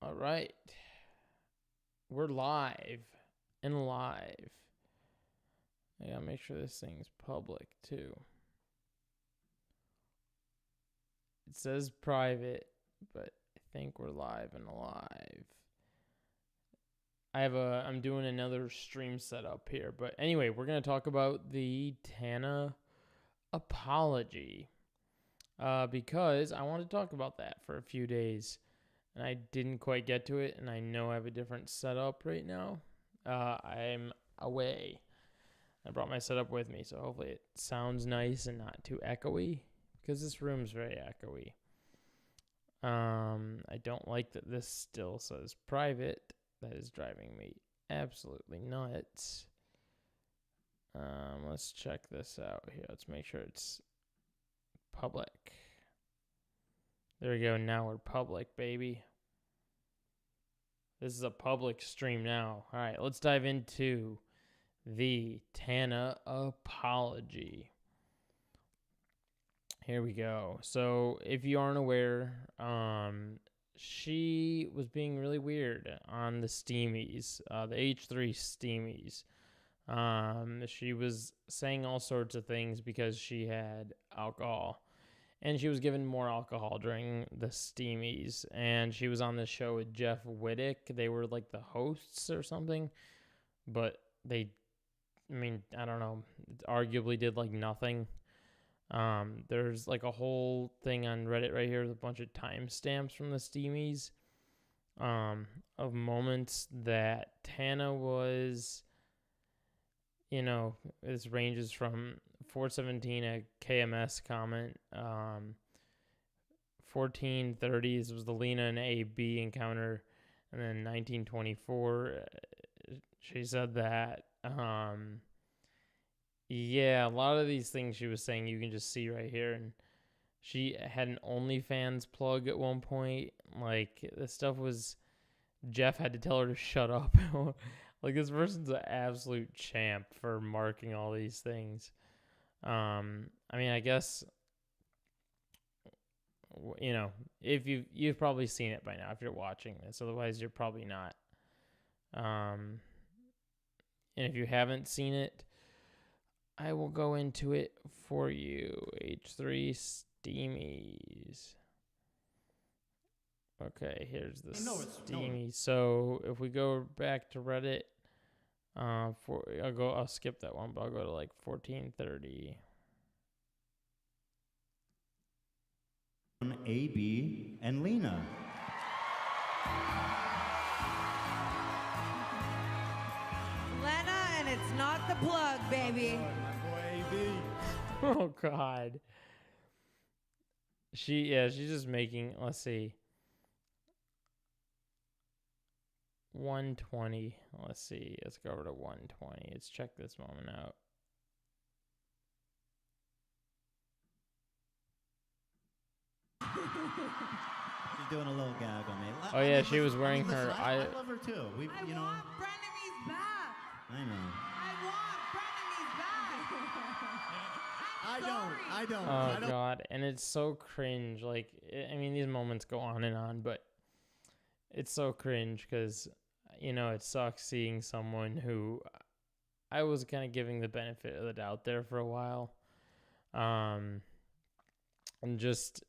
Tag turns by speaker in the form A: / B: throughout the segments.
A: All right. We're live and live. I gotta make sure this thing's public too. It says private, but I think we're live and alive. I'm doing another stream setup here, but anyway, we're gonna talk about the Tana apology. Because I want to talk about that for a few days. And I didn't quite get to it, and I know I have a different setup right now. I'm away. I brought my setup with me, so hopefully it sounds nice and not too echoey, because this room's very echoey. I don't like that this still says private. That is driving me absolutely nuts. Let's check this out here. Let's make sure it's public. There we go. Now we're public, baby. This is a public stream now. All right, let's dive into the Tana apology. Here we go. So if you aren't aware, she was being really weird on the Steamies, the H3 Steamies. She was saying all sorts of things because she had alcohol. And she was given more alcohol during the Steamies. And she was on this show with Jeff Wittick. They were like the hosts or something. But I don't know. Arguably did like nothing. There's like a whole thing on Reddit right here with a bunch of timestamps from the Steamies. Of moments that Tana was, this ranges from 417, a KMS comment. 1430s was the Lena and AB encounter. And then 1924, she said that. Yeah, a lot of these things she was saying you can just see right here. And she had an OnlyFans plug at one point. Like, this stuff was... Jeff had to tell her to shut up. Like, this person's an absolute champ for marking all these things. I guess, if you've probably seen it by now if you're watching this. Otherwise, you're probably not. And if you haven't seen it, I will go into it for you. H3 Steamies. Okay, here's the Steamies. So if we go back to Reddit, I'll skip that one, but I'll go to like 1430.
B: AB and Lena.
C: Lena, and it's not the plug, baby.
B: My boy AB.
A: Oh God. She's just making, let's see, 120. Let's see. Let's go over to 120. Let's check this moment out.
B: She's doing a little gag on me.
A: Oh yeah, she was wearing her.
B: I love her too.
C: I want frenemies back.
B: I know.
C: I want frenemies back.
B: I don't.
A: Oh God, and it's so cringe. Like, these moments go on and on, but it's so cringe because, it sucks seeing someone who I was kind of giving the benefit of the doubt there for a while. And just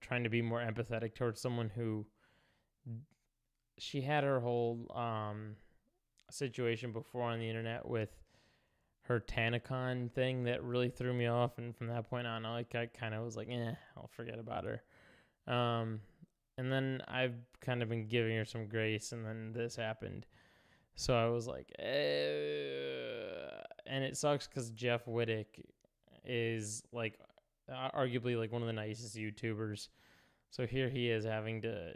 A: trying to be more empathetic towards someone who she had her whole situation before on the internet with her TanaCon thing that really threw me off. And from that point on, I kind of was like, I'll forget about her. And then I've kind of been giving her some grace, and then this happened. So I was like, and it sucks because Jeff Wittick is like arguably like one of the nicest YouTubers. So here he is having to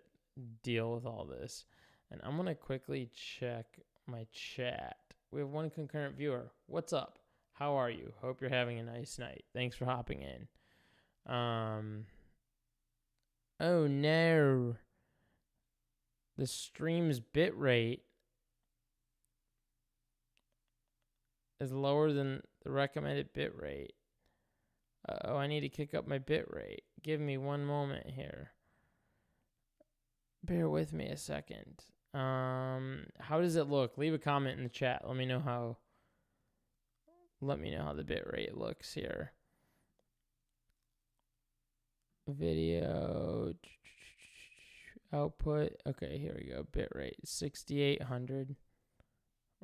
A: deal with all this. And I'm going to quickly check my chat. We have one concurrent viewer. What's up? How are you? Hope you're having a nice night. Thanks for hopping in. Oh no. The stream's bitrate is lower than the recommended bitrate. I need to kick up my bitrate. Give me one moment here. bear with me a second. How does it look? Leave a comment in the chat. Let me know how the bit rate looks here. Video output. Okay, here we go. Bit rate 6,800.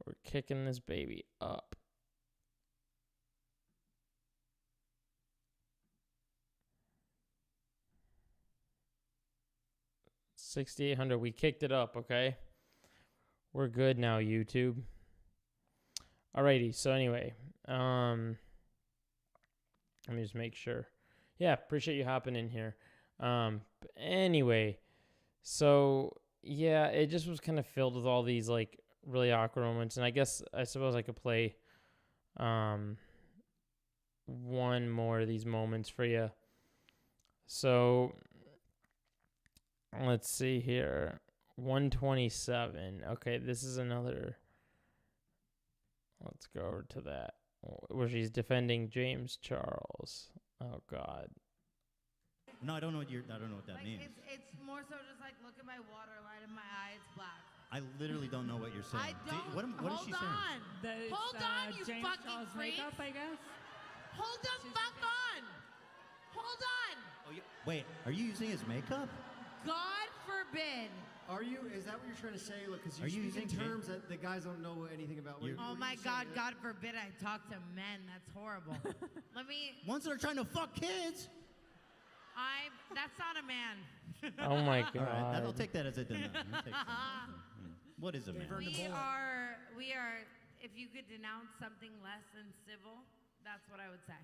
A: We're kicking this baby up. $6,800. We kicked it up, okay? We're good now, YouTube. Alrighty, so anyway, let me just make sure. Yeah, appreciate you hopping in here. Anyway, so yeah, it just was kind of filled with all these like really awkward moments, and I suppose I could play one more of these moments for you. So let's see here. 127. Okay, this is another. Let's go over to that where she's defending James Charles. Oh God.
B: No, I don't know what that means.
C: It's more so just like look at my waterline in my eye. It's black.
B: I literally don't know what you're saying.
C: I don't.
B: What is she saying?
C: Hold on, you
D: James
C: fucking
D: Charles
C: freak.
D: makeup, I guess.
C: Hold the fuck on. Hold on.
B: Oh, wait, are you using his makeup?
C: God forbid.
E: Is that what you're trying to say? Look, because
B: Are you
E: you speak in
B: using
E: terms that the guys don't know anything about.
C: Oh my God, God forbid I talk to men. That's horrible. Let me.
B: Ones that are trying to fuck kids.
C: That's not a man.
A: Oh my God.
B: All right, I'll take that as a denial. What is a man?
C: We are. If you could denounce something less than civil, that's what I would say.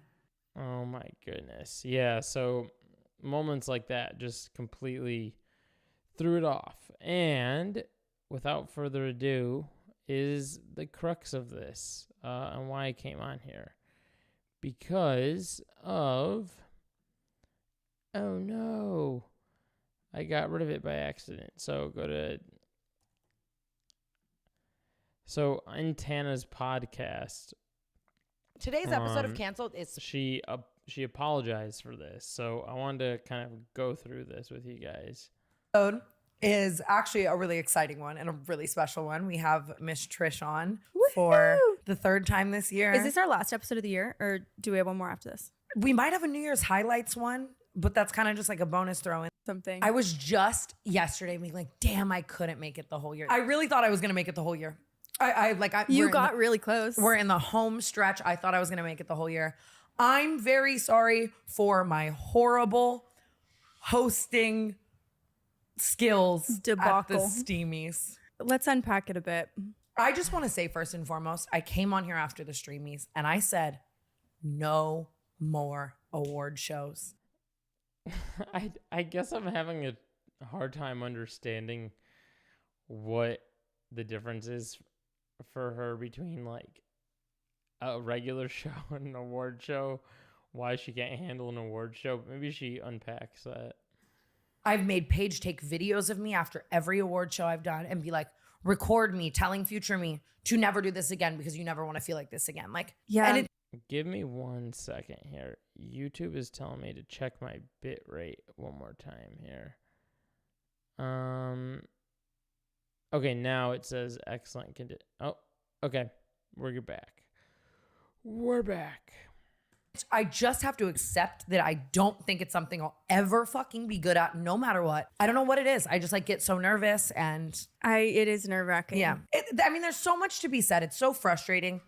A: Oh my goodness. Yeah, so moments like that just completely threw it off. And without further ado is the crux of this and why I came on here. Because of... Oh no. I got rid of it by accident. So go to... So in Tana's podcast...
F: Today's episode of Canceled is...
A: She apologized for this. So I wanted to kind of go through this with you guys.
F: Is actually a really exciting one and a really special one. We have Miss Trish on for the third time this year.
G: Is this our last episode of the year, or do we have one more after this?
F: We might have a New Year's highlights one, but that's kind of just like a bonus throw in.
G: Something.
F: I was just yesterday being like, damn, I couldn't make it the whole year. I really thought I was going to make it the whole year.
G: You got really close.
F: We're in the home stretch. I thought I was going to make it the whole year. I'm very sorry for my horrible hosting skills
G: debacle.
F: At the Steamies.
G: Let's unpack it a bit.
F: I just want to say first and foremost, I came on here after the Steamies and I said, no more award shows.
A: I guess I'm having a hard time understanding what the difference is for her between like a regular show and an award show. Why she can't handle an award show. Maybe she unpacks that.
F: I've made Paige take videos of me after every award show I've done and be like, record me telling future me to never do this again because you never want to feel like this again. Like,
G: yeah.
F: And
A: Give me 1 second here. YouTube is telling me to check my bit rate one more time here. Okay, now it says excellent condition. Oh, okay. We're back. We're back.
F: I just have to accept that I don't think it's something I'll ever fucking be good at no matter what. I don't know what it is. I just like get so nervous and...
G: It is nerve-wracking.
F: Yeah. There's so much to be said. It's so frustrating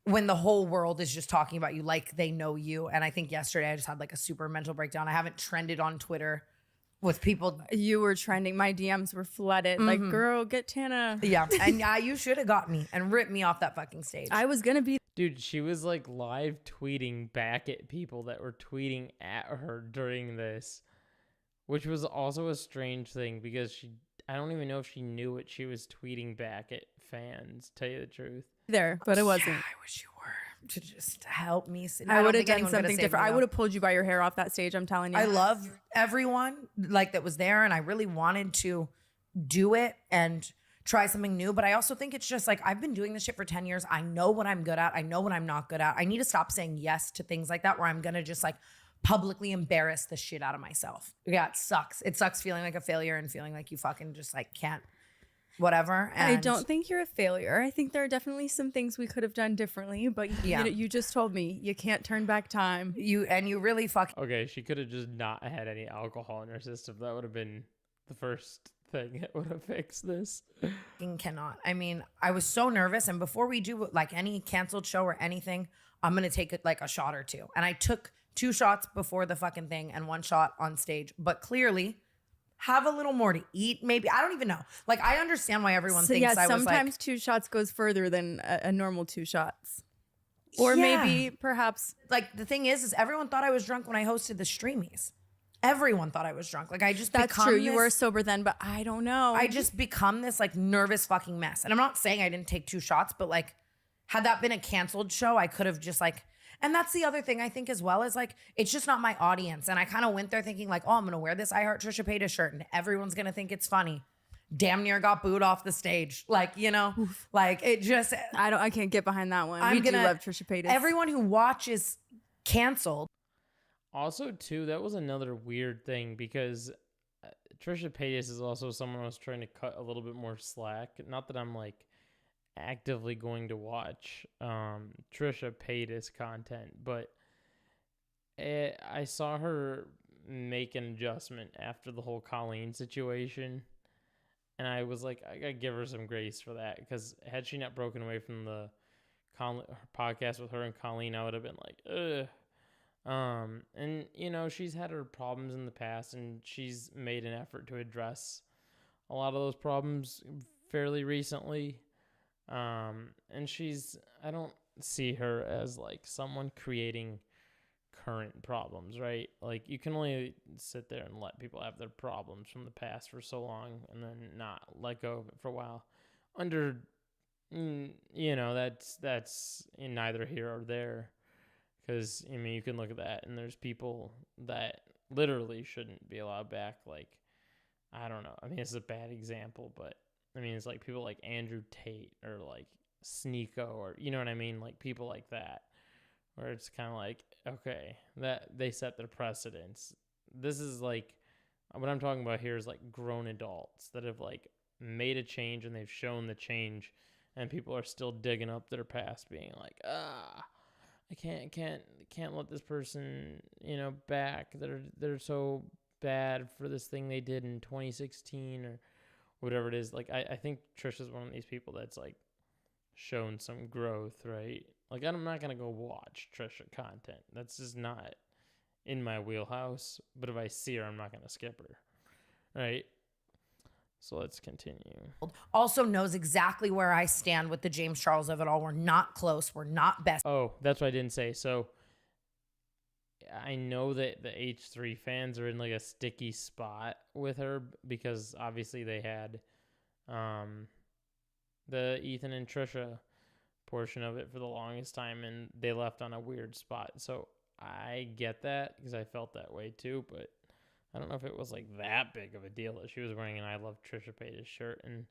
F: when the whole world is just talking about you like they know you. And I think yesterday I just had like a super mental breakdown. I haven't trended on Twitter with people.
G: You were trending. My DMs were flooded. Like, girl, get Tana.
F: Yeah. And you should have got me and ripped me off that fucking stage.
G: I was going to be...
A: Dude, she was like live tweeting back at people that were tweeting at her during this, which was also a strange thing because I don't even know if she knew what she was tweeting back at fans, tell you the truth.
G: There, but it wasn't.
F: Yeah, I wish you were to just help me.
G: I would have done something different. I would have pulled you by your hair off that stage, I'm telling you.
F: I love everyone like that was there and I really wanted to do it and try something new. But I also think it's just like, I've been doing this shit for 10 years. I know what I'm good at. I know what I'm not good at. I need to stop saying yes to things like that where I'm going to just like publicly embarrass the shit out of myself. Yeah, it sucks. It sucks feeling like a failure and feeling like you fucking just like can't whatever. And
G: I don't think you're a failure. I think there are definitely some things we could have done differently, but you just told me you can't turn back time.
F: you really fucking
A: Okay, she could have just not had any alcohol in her system. That would have been the first thing that would have fixed this.
F: cannot. I mean, I was so nervous, and before we do like any canceled show or anything, I'm gonna take like a shot or two. And I took 2 shots before the fucking thing and 1 shot on stage, but clearly have a little more to eat. Maybe, I don't even know. Like, I understand why everyone thinks I was like,
G: sometimes 2 shots goes further than a normal 2 shots. Or
F: Yeah.
G: maybe perhaps
F: like the thing is everyone thought I was drunk when I hosted the Streamies. Everyone thought I was drunk. Like, I just
G: that's
F: become
G: true. You were
F: this-
G: sober then, but I don't know.
F: I just become this like nervous fucking mess. And I'm not saying I didn't take 2 shots, but like, had that been a canceled show, I could have just like, and that's the other thing I think as well is like, it's just not my audience. And I kind of went there thinking like, oh, I'm going to wear this I Heart Trisha Paytas shirt and everyone's going to think it's funny. Damn near got booed off the stage. Like, you know, like it just,
G: I can't get behind that one.
F: I'm
G: We do
F: gonna-
G: love Trisha Paytas.
F: everyone who watches canceled.
A: Also, too, that was another weird thing because Trisha Paytas is also someone I was trying to cut a little bit more slack. Not that I'm like actively going to watch Trisha Paytas content, but I saw her make an adjustment after the whole Colleen situation, and I was like, I gotta give her some grace for that, because had she not broken away from the podcast with her and Colleen, I would have been like, ugh. And you know, she's had her problems in the past, and she's made an effort to address a lot of those problems fairly recently. And I don't see her as like someone creating current problems, right? Like, you can only sit there and let people have their problems from the past for so long and then not let go of it for a while. You know, that's in neither here or there. Because, I mean, you can look at that, and there's people that literally shouldn't be allowed back. Like, I don't know. I mean, it's a bad example, but, I mean, it's like people like Andrew Tate or, like, Sneeko, or, you know what I mean? Like, people like that, where it's kind of like, okay, that they set their precedents. This is, like, what I'm talking about here is, like, grown adults that have, like, made a change, and they've shown the change, and people are still digging up their past, being like, I can't let this person, you know, back. They're so bad for this thing they did in 2016 or whatever it is. Like, I think Trisha's one of these people that's like shown some growth, right? Like, I'm not gonna go watch Trisha content. That's just not in my wheelhouse. But if I see her, I'm not gonna skip her, right? So let's continue.
F: Also knows exactly where I stand with the James Charles of it all. We're not close. We're not best.
A: Oh, that's what I didn't say. So I know that the H3 fans are in like a sticky spot with her because obviously they had the Ethan and Trisha portion of it for the longest time, and they left on a weird spot. So I get that because I felt that way too, but I don't know if it was like that big of a deal that she was wearing an I Love Trisha Paytas shirt. And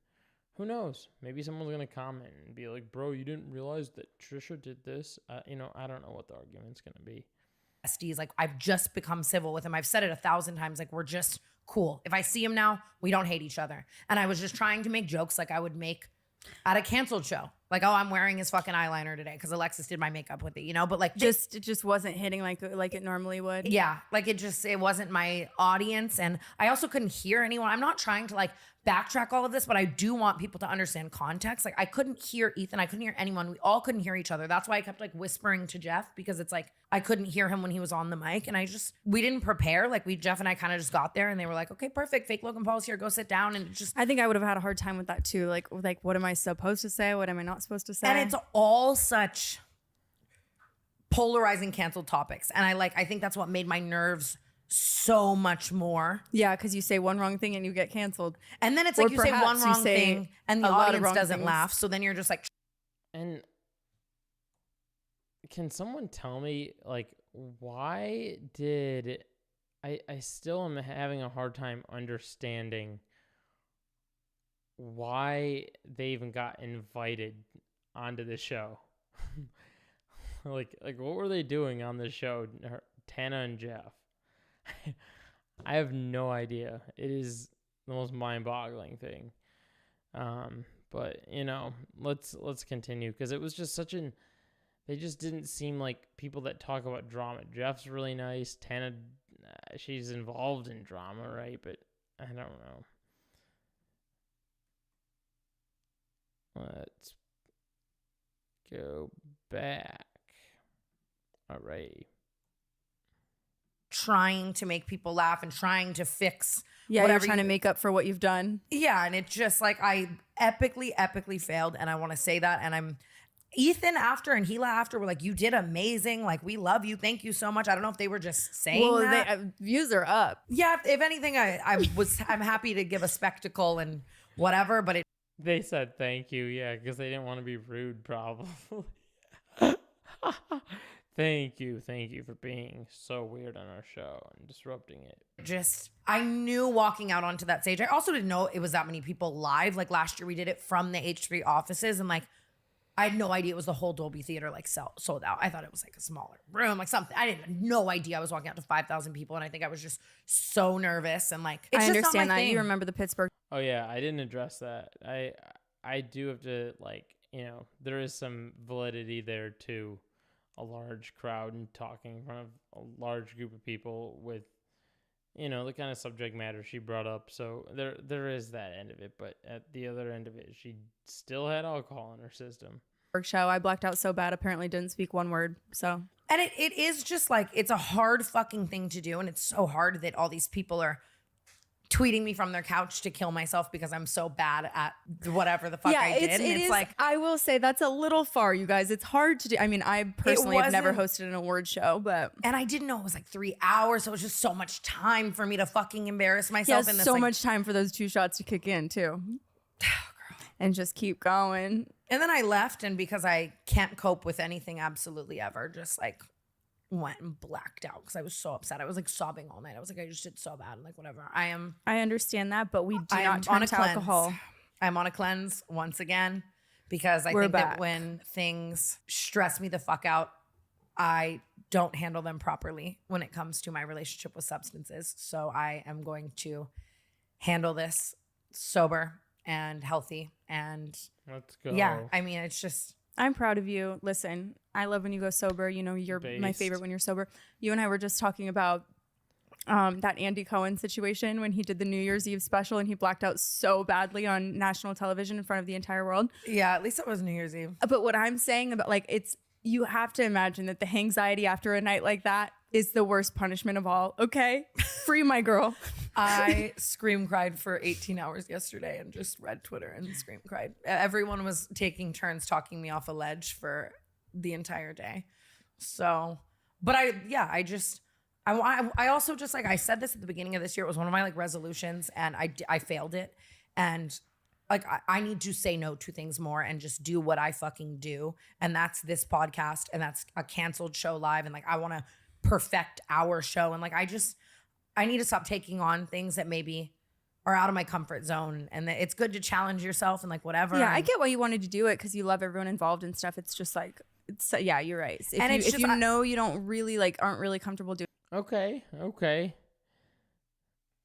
A: who knows? Maybe someone's going to comment and be like, bro, you didn't realize that Trisha did this? You know, I don't know what the argument's going to be.
F: Besties. Like, I've just become civil with him. I've said it 1,000 times. Like, we're just cool. If I see him now, we don't hate each other. And I was just trying to make jokes like I would make at a canceled show. Like, oh, I'm wearing his fucking eyeliner today because Alexis did my makeup with it, you know? But like,
G: it just wasn't hitting like it normally would.
F: yeah, like it wasn't my audience. And I also couldn't hear anyone. I'm not trying to like backtrack all of this, but I do want people to understand context. Like, I couldn't hear Ethan. I couldn't hear anyone. We all couldn't hear each other. That's why I kept like whispering to Jeff, because it's like, I couldn't hear him when he was on the mic. And we didn't prepare. Like, Jeff and I kind of just got there and they were like, okay, perfect. Fake Logan Paul's here. Go sit down. And
G: I think I would have had a hard time with that too. Like, what am I supposed to say? What am I not supposed to say?
F: and it's all such polarizing canceled topics. And I think that's what made my nerves so much more.
G: Yeah, because you say one wrong thing and you get canceled.
F: And then it's
G: Or
F: like you say
G: perhaps
F: one
G: you
F: wrong
G: say
F: thing and the
G: a lot of
F: audience
G: wrong
F: doesn't
G: things.
F: laugh. So then you're just like,
A: And can someone tell me, like, why did I still am having a hard time understanding why they even got invited onto the show. like what were they doing on the show Tana and Jeff. I have no idea. It is the most mind-boggling thing. But let's continue, because it was just they just didn't seem like people that talk about drama. Jeff's really nice. Tana, she's involved in drama, right? But I don't know. Let's go back. All right.
F: Trying to make people laugh and trying to fix
G: You're trying to make up for what you've done.
F: Yeah, and it's just like I epically failed, and I want to say that. And I'm Ethan after and Gila after were like, you did amazing. Like, we love you. Thank you so much. I don't know if they were just saying that.
G: Views are up.
F: Yeah, if anything, I'm happy to give a spectacle and whatever, but
A: They said thank you, yeah, because they didn't want to be rude, probably. Thank you for being so weird on our show and disrupting it.
F: just, I knew walking out onto that stage. I also didn't know it was that many people live. Like last year we did it from the H3 offices, and like I had no idea it was the whole Dolby Theater like sold out. I thought it was like a smaller room, like something. I had no idea I was walking out to 5,000 people, and I think I was just so nervous and like. It's
G: I
F: just
G: understand
F: not my
G: that.
F: thing.
G: You remember the Pittsburgh.
A: Oh yeah, I didn't address that. I do have to, like, there is some validity there to a large crowd and talking in front of a large group of people with, the kind of subject matter she brought up. So there is that end of it, but at the other end of it, she still had alcohol in her system.
G: Show. I blacked out so bad, apparently didn't speak one word. So,
F: and it is just like, it's a hard fucking thing to do. And it's so hard that all these people are tweeting me from their couch to kill myself because I'm so bad at whatever the fuck I did.
G: It's
F: like,
G: I will say that's a little far, you guys. It's hard to do. I mean, I personally have never hosted an award show, but.
F: And I didn't know it was like 3 hours. So it was just so much time for me to fucking embarrass myself.
G: Yeah, so much time for those 2 shots to kick in too. And just keep going.
F: And then I left, and because I can't cope with anything absolutely ever, just like went and blacked out because I was so upset. I was like sobbing all night. I was like, I just did so bad. Like, whatever.
G: I understand that, but we do not turn to alcohol.
F: I'm on a cleanse once again because I think that when things stress me the fuck out, I don't handle them properly when it comes to my relationship with substances. So I am going to handle this sober and healthy, and
A: let's go.
F: Yeah, I mean, it's just,
G: I'm proud of you. Listen, I love when you go sober. You're my favorite when you're sober. You and I were just talking about that Andy Cohen situation when he did the New Year's Eve special and he blacked out so badly on national television in front of the entire world.
F: Yeah, at least it was New Year's Eve.
G: But what I'm saying about, like, you have to imagine that the anxiety after a night like that is the worst punishment of all. Okay, free my girl.
F: I scream cried for 18 hours yesterday and just read Twitter and scream cried. Everyone was taking turns talking me off a ledge for the entire day. So, but I also just, like I said this at the beginning of this year, it was one of my like resolutions, and I failed it. And like, I need to say no to things more and just do what I fucking do. And that's this podcast, and that's a canceled show live. And like, I want to perfect our show. And like, I need to stop taking on things that maybe are out of my comfort zone, and it's good to challenge yourself and like whatever.
G: Yeah, I get why you wanted to do it because you love everyone involved and stuff. It's just like, yeah, you're right. If you know you don't really aren't really comfortable doing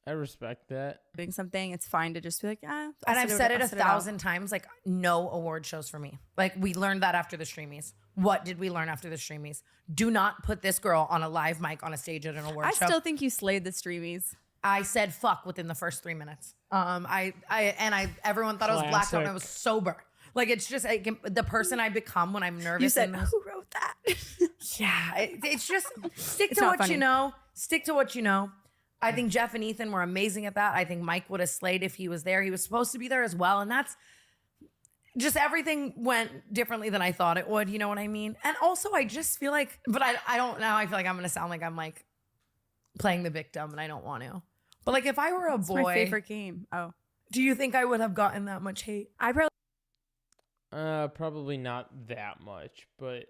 A: I respect that.
G: Doing something, it's fine to just be like,
F: and I've said it 1,000 times, like, no award shows for me. Like, we learned that after the Streamies. What did we learn after the Streamies? Do not put this girl on a live mic on a stage at an award show.
G: I still think you slayed the Streamies.
F: I said fuck within the first 3 minutes. Everyone thought I was blacked out and I was sober. Like, it's just the person I become when I'm nervous.
G: You said, who wrote that?
F: Yeah, it's just stick to what you know. Stick to what you know. I think Jeff and Ethan were amazing at that. I think Mike would have slayed if he was there. He was supposed to be there as well. And that's just, everything went differently than I thought it would. You know what I mean? And also, I just feel like, but I don't know. I feel like I'm going to sound like I'm like playing the victim, and I don't want to. But like, if I were a boy.
G: My favorite game. Oh.
F: Do you think I would have gotten that much hate?
G: I
A: probably not that much, but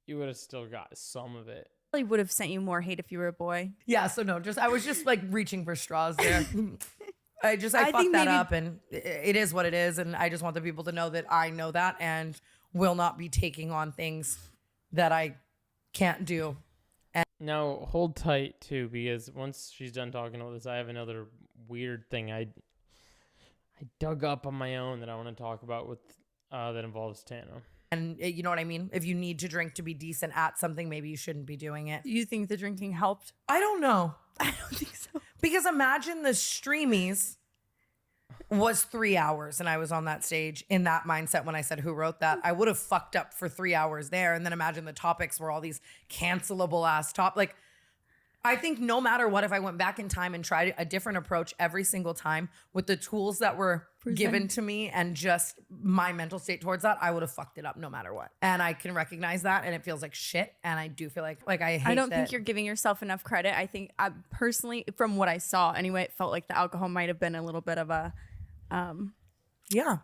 A: you would have still got some of it.
G: Would have sent you more hate if you were a boy.
F: Yeah, so no, I was just like reaching for straws there. I fucked that up, and it is what it is, and I just want the people to know that I know that and will not be taking on things that I can't do.
A: Now hold tight too, because once she's done talking about this, I have another weird thing I dug up on my own that I want to talk about with that involves Tana.
F: And you know what I mean? If you need to drink to be decent at something, maybe you shouldn't be doing it.
G: You think the drinking helped?
F: I don't know.
G: I don't think so.
F: Because imagine the Steamies was 3 hours and I was on that stage in that mindset when I said who wrote that. I would have fucked up for 3 hours there. And then imagine the topics were all these cancelable ass like, I think no matter what, if I went back in time and tried a different approach every single time with the tools that were given to me and just my mental state towards that, I would have fucked it up no matter what. And I can recognize that, and it feels like shit. And I do feel like I hate
G: I don't think you're giving yourself enough credit. I think personally, from what I saw anyway, it felt like the alcohol might have been a little bit of a
F: yeah.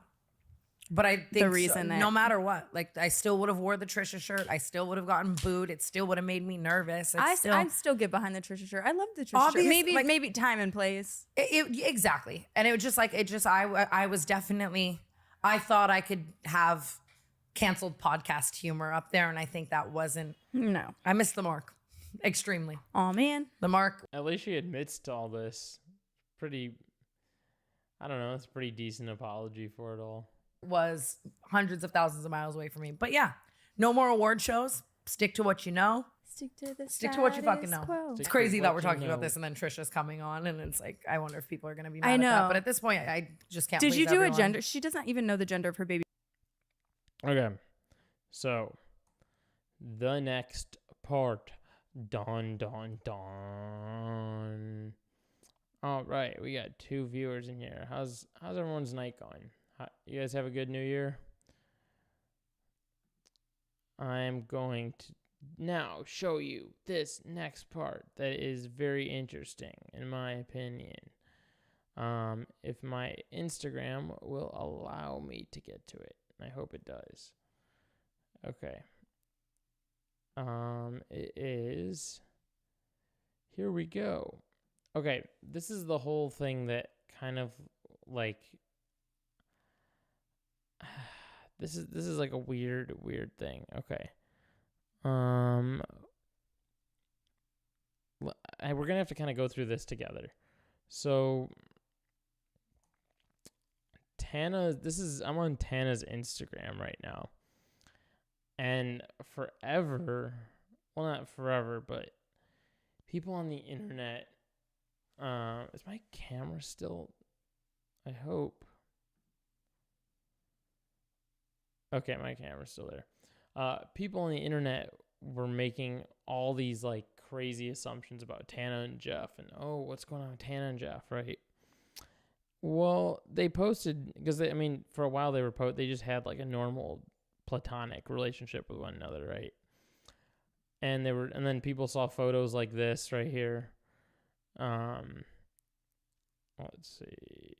F: But I think
G: the reason that
F: no matter what, like I still would have wore the Trisha shirt. I still would have gotten booed. It still would have made me nervous.
G: I'm still get behind the Trisha shirt. I love the Trisha shirt. Maybe time and place.
F: Exactly. And it was just like, I was definitely, I thought I could have canceled podcast humor up there. And I think that wasn't.
G: No.
F: I missed the mark extremely.
G: Oh man.
F: The mark.
A: At least she admits to all this. Pretty, I don't know. It's a pretty decent apology for it all.
F: Was hundreds of thousands of miles away from me. But yeah, no more award shows. Stick to what you know.
G: Stick to
F: what you fucking know.
G: Quo.
F: It's crazy that we're talking about this and then Trisha's coming on and it's like, I wonder if people are going to be mad
G: I know.
F: at that. But at this point, I just can't
G: Did you do
F: everyone.
G: a gender? She doesn't even know the gender of her baby.
A: Okay. So, the next part. Dun, dun, dun. All right. We got 2 viewers in here. How's everyone's night going? You guys have a good New Year? I'm going to now show you this next part that is very interesting, in my opinion. If my Instagram will allow me to get to it. I hope it does. Okay. It is. Here we go. Okay, this is the whole thing that kind of like. This is like a weird thing. Okay. We're gonna have to kind of go through this together. So Tana, I'm on Tana's Instagram right now. And forever, well not forever, but people on the internet, is my camera still, I hope. Okay, my camera's still there. People on the internet were making all these like crazy assumptions about Tana and Jeff, and what's going on with Tana and Jeff, right? Well, they posted because for a while they just had like a normal platonic relationship with one another, right? And then people saw photos like this right here. Let's see.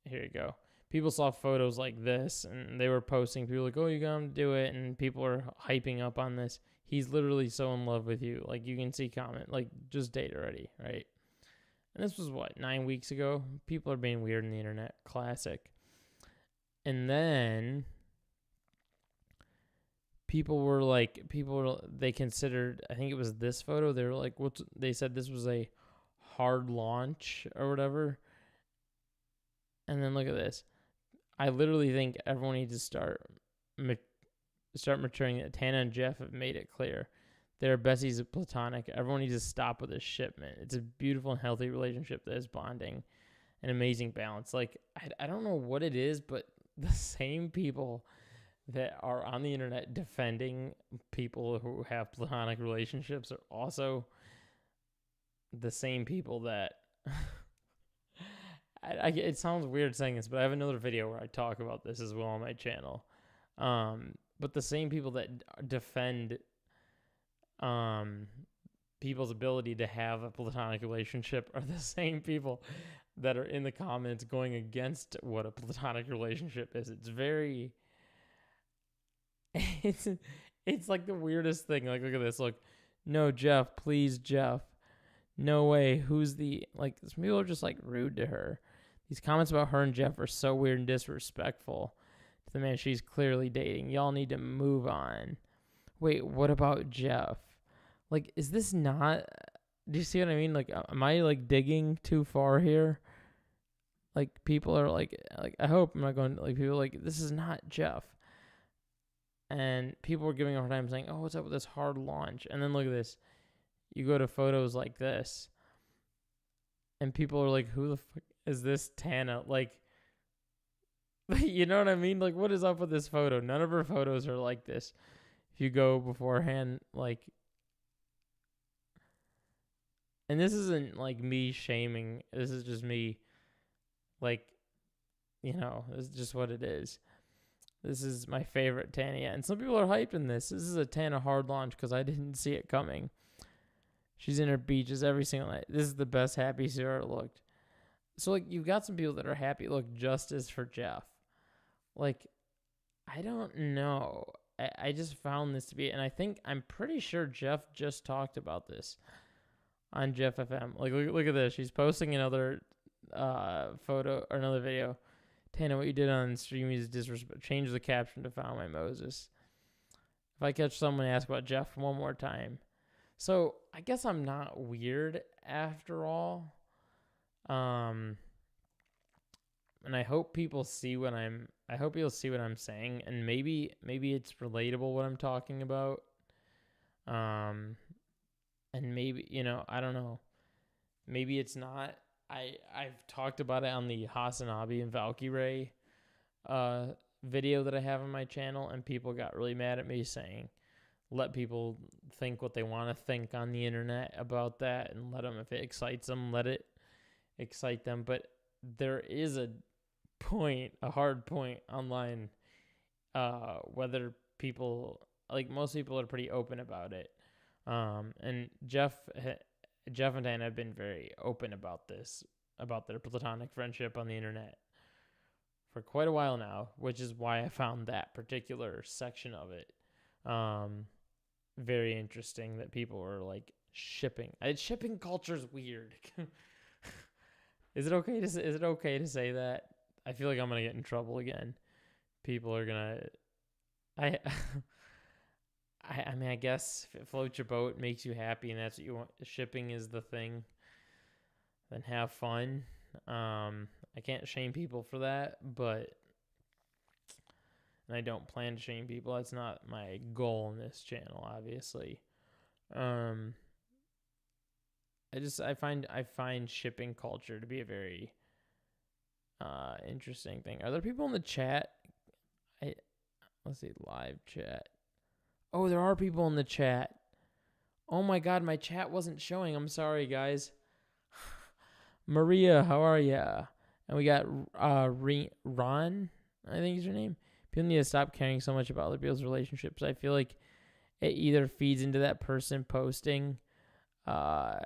A: Here you go. People saw photos like this, and they were posting. People were like, oh, you got to do it. And people are hyping up on this. He's literally so in love with you. Like, you can see comment, like, just date already, right? And this was, 9 weeks ago? People are being weird on the internet. Classic. And then they considered, I think it was this photo. They were like, they said this was a hard launch or whatever. And then look at this. I literally think everyone needs to start maturing. Tana and Jeff have made it clear. They're besties of platonic. Everyone needs to stop with this shipment. It's a beautiful and healthy relationship that is bonding and amazing balance. Like, I don't know what it is, but the same people that are on the internet defending people who have platonic relationships are also the same people that... it sounds weird saying this, but I have another video where I talk about this as well on my channel. But the same people that defend people's ability to have a platonic relationship are the same people that are in the comments going against what a platonic relationship is. It's very... It's like the weirdest thing. Like, look at this. Look, no, Jeff, please, Jeff. No way. Who's the... Like, some people are just, like, rude to her. These comments about her and Jeff are so weird and disrespectful to the man she's clearly dating. Y'all need to move on. Wait, what about Jeff? Like, is this not? Do you see what I mean? Like, am I like digging too far here? Like, people are like I hope I'm not going. Like, people are like, this is not Jeff. And people were giving a hard time saying, oh, what's up with this hard launch? And then look at this. You go to photos like this, and people are like, who the fuck is this Tana? Like, you know what I mean? Like, what is up with this photo? None of her photos are like this. If you go beforehand, like, and this isn't like me shaming. This is just me, like, you know, this is just what it is. This is my favorite Tana yet. And some people are hyped in this. This is a Tana hard launch because I didn't see it coming. She's in her beaches every single night. This is the best happy she's ever looked. So, like, you've got some people that are happy look just as for Jeff. Like, I don't know. I just found this to be, and I'm pretty sure Jeff just talked about this on Jeff FM. Like, look at this. She's posting another photo or another video. Tana, what you did on Steamies is disrespect. Change the caption to Found My Moses. If I catch someone ask about Jeff one more time. So I guess I'm not weird after all. And I hope people see what I hope you'll see what I'm saying, and maybe it's relatable what I'm talking about. And maybe, you know, I don't know. Maybe it's not. I've talked about it on the Hasanabi and Valkyrie video that I have on my channel, and people got really mad at me saying, let people think what they want to think on the internet about that, and let them, if it excites them, let it excite them. But there is a hard point online, whether people, like, most people are pretty open about it. And Jeff and Tana have been very open about this, about their platonic friendship on the internet for quite a while now, which is why I found that particular section of it very interesting, that people were like shipping. Shipping culture is weird. Is it okay to say that? I feel like I'm gonna get in trouble again. People are gonna. I mean, I guess if it floats your boat, makes you happy, and that's what you want, shipping is the thing, then have fun. I can't shame people for that, and I don't plan to shame people. That's not my goal in this channel, obviously. I find shipping culture to be a very interesting thing. Are there people in the chat? Let's see, live chat. Oh, there are people in the chat. Oh my God, my chat wasn't showing. I'm sorry, guys. Maria, how are ya? And we got Ron, I think is your name. People need to stop caring so much about other people's relationships. I feel like it either feeds into that person posting to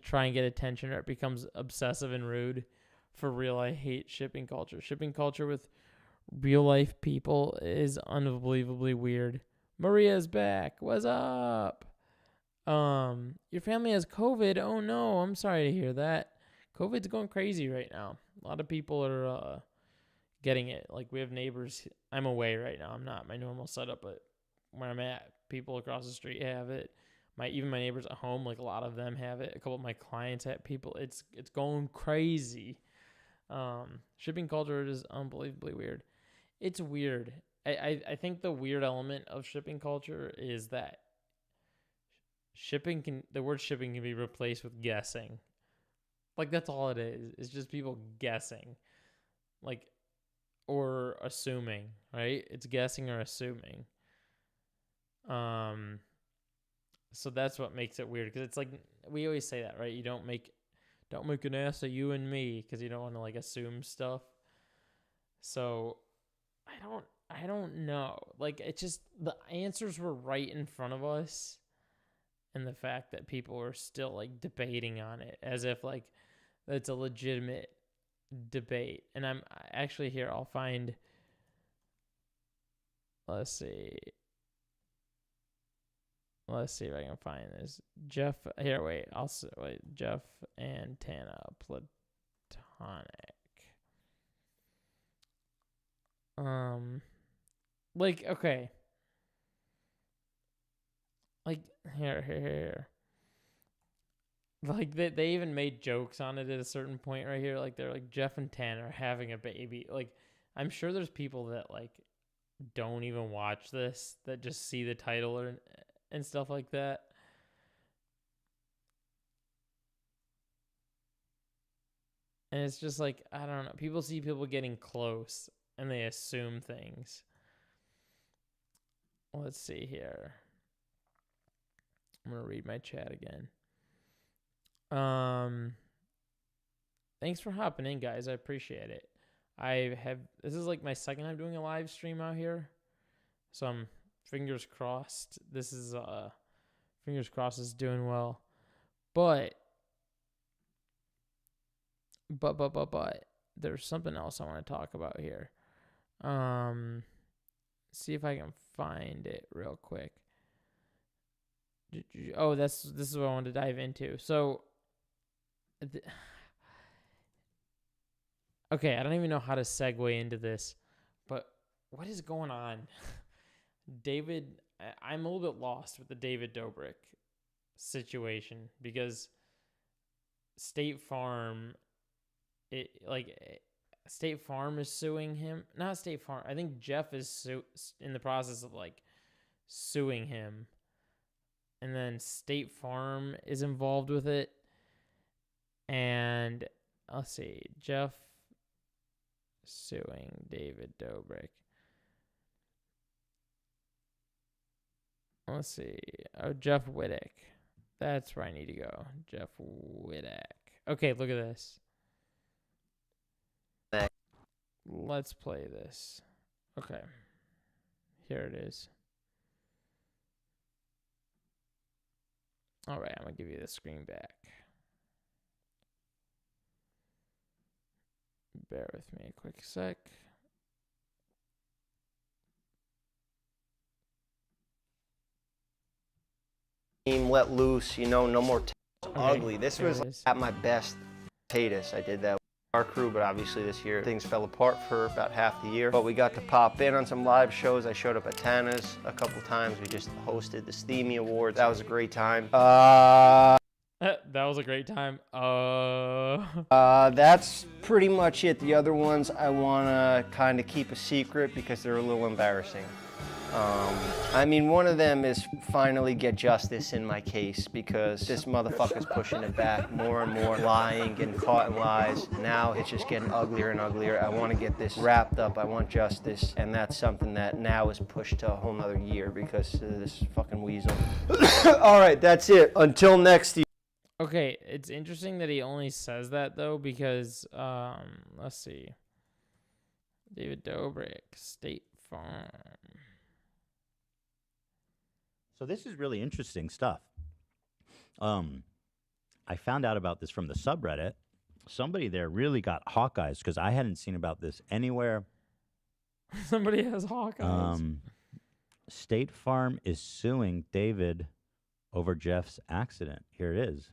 A: try and get attention, or it becomes obsessive and rude. For real, I hate shipping culture. Shipping culture with real life people is unbelievably weird. Maria's back. What's up? Your family has COVID. Oh no, I'm sorry to hear that. COVID's going crazy right now. A lot of people are getting it. Like, we have neighbors. I'm away right now. I'm not my normal setup, but where I'm at, people across the street have it. Even my neighbors at home, like, a lot of them have it. A couple of my clients have people. It's going crazy. Shipping culture is unbelievably weird. It's weird. I think the weird element of shipping culture is that the word shipping can be replaced with guessing. Like, that's all it is. It's just people guessing. Like, or assuming, right? It's guessing or assuming. So that's what makes it weird, because it's like, we always say that, right? You don't make an ass of you and me, because you don't want to, like, assume stuff. So I don't know. Like, it's just, the answers were right in front of us, and the fact that people were still, like, debating on it as if, like, it's a legitimate debate. And I'm actually here, I'll find, let's see if I can find this. Jeff and Tana platonic. Like, okay. Like, here. Like, they even made jokes on it at a certain point right here. Like, they're like, Jeff and Tana are having a baby. Like, I'm sure there's people that, like, don't even watch this, that just see the title and stuff like that. And it's just like, I don't know. People see people getting close and they assume things. Let's see here. I'm going to read my chat again. Thanks for hopping in, guys. I appreciate it. This is like my second time doing a live stream out here. So I'm fingers crossed. This is, fingers crossed is doing well. But there's something else I want to talk about here. See if I can find it real quick. Oh, this is what I wanted to dive into. So, okay, I don't even know how to segue into this, but what is going on? I'm a little bit lost with the David Dobrik situation because State Farm is suing him. Not State Farm. I think Jeff is in the process of like suing him. And then State Farm is involved with it. And let's see. Jeff suing David Dobrik. Let's see. Oh, Jeff Wittick. That's where I need to go. Jeff Wittick. Okay, look at this. Let's play this. Okay. Here it is. All right, I'm going to give you the screen back. Bear with me a quick sec.
D: Let loose, no more
A: Okay,
D: ugly. This
A: there
D: was
A: it is.
D: at my best. Haters. I did that with our crew, but obviously this year things fell apart for about half the year. But we got to pop in on some live shows. I showed up at Tana's a couple times. We just hosted the Steamy Awards. That was a great time.
A: That was a great time.
D: That's pretty much it. The other ones I want to kind of keep a secret because they're a little embarrassing. One of them is finally get justice in my case because this motherfucker's pushing it back more and more, lying, getting caught in lies. Now it's just getting uglier and uglier. I want to get this wrapped up. I want justice, and that's something that now is pushed to a whole nother year because of this fucking weasel. All right, that's it. Until next year.
A: Okay, it's interesting that he only says that, though, because, let's see. David Dobrik, State Farm.
B: So this is really interesting stuff. I found out about this from the subreddit. Somebody there really got Hawkeyes because I hadn't seen about this anywhere.
A: Somebody has Hawkeyes.
B: State Farm is suing David over Jeff's accident. Here it is.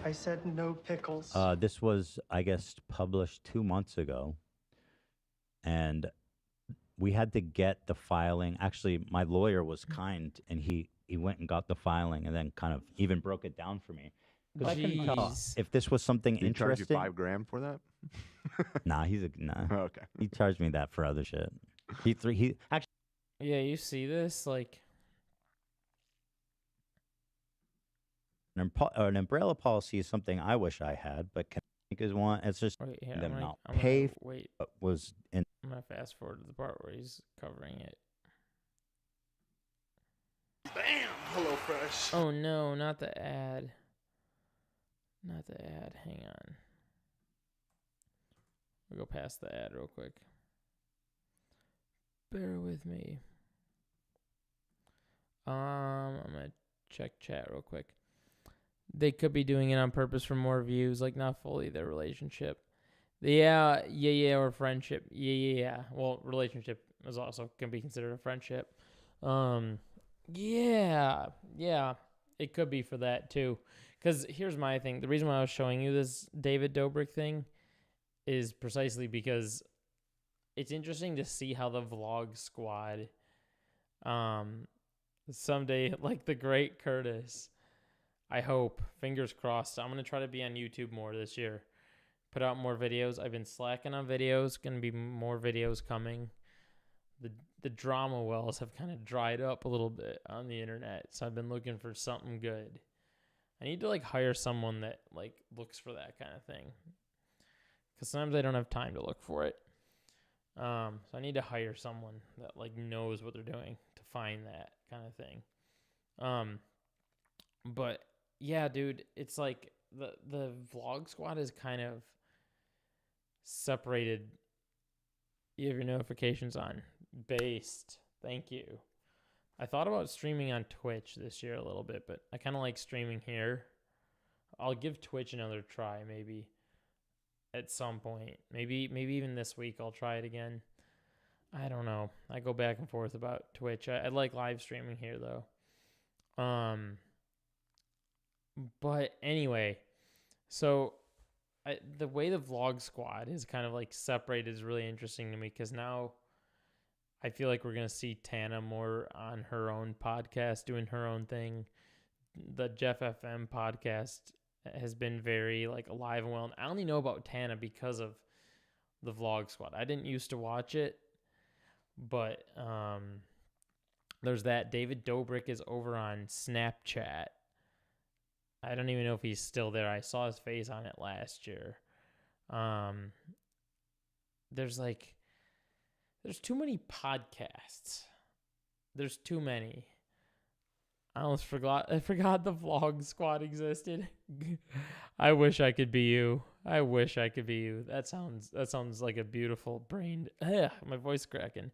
H: I said no pickles.
B: This was, I guess, published 2 months ago. And we had to get the filing. Actually, my lawyer was kind, and he went and got the filing and then kind of even broke it down for me. 'Cause I couldn't tell
A: Jeez.
B: if this was something
I: Did he charge you
B: interesting.
I: $5,000 for that?
B: Nah, nah.
I: Oh, okay.
B: He charged me that for other shit. He actually.
A: Yeah, you see this? Like,
B: An umbrella policy is something I wish I had, but Connecticut is one. It's just
A: wait, here,
B: them
A: I'm
B: not
A: gonna
B: pay for
A: wait.
B: what was in.
A: I'm going to fast forward to the part where he's covering it.
I: Bam! Hello, Fresh.
A: Oh, no, not the ad. Not the ad. Hang on. We'll go past the ad real quick. Bear with me. I'm going to check chat real quick. They could be doing it on purpose for more views, like not fully their relationship. Yeah, or friendship. Yeah. Well, relationship is also can be considered a friendship. Yeah. It could be for that too. Because here's my thing. The reason why I was showing you this David Dobrik thing is precisely because it's interesting to see how the vlog squad, someday, like the great Curtis. I hope. Fingers crossed. I'm going to try to be on YouTube more this year. Put out more videos. I've been slacking on videos. Going to be more videos coming. The drama wells have kind of dried up a little bit on the internet, so I've been looking for something good. I need to like hire someone that like looks for that kind of thing, because sometimes I don't have time to look for it. So I need to hire someone that like knows what they're doing to find that kind of thing. But yeah, dude, it's like the vlog squad is kind of separated. You have your notifications on. Based. Thank you. I thought about streaming on Twitch this year a little bit, but I kind of like streaming here. I'll give Twitch another try maybe at some point. Maybe even this week I'll try it again. I don't know. I go back and forth about Twitch. I like live streaming here though. But anyway, so the way the vlog squad is kind of like separated is really interesting to me, because now I feel like we're going to see Tana more on her own podcast, doing her own thing. The Jeff FM podcast has been very like alive and well. And I only know about Tana because of the vlog squad. I didn't used to watch it, but there's that. David Dobrik is over on Snapchat. I don't even know if he's still there. I saw his face on it last year. There's too many podcasts. There's too many. I almost forgot the vlog squad existed. I wish I could be you. I wish I could be you. That sounds like a beautiful brain. My voice cracking.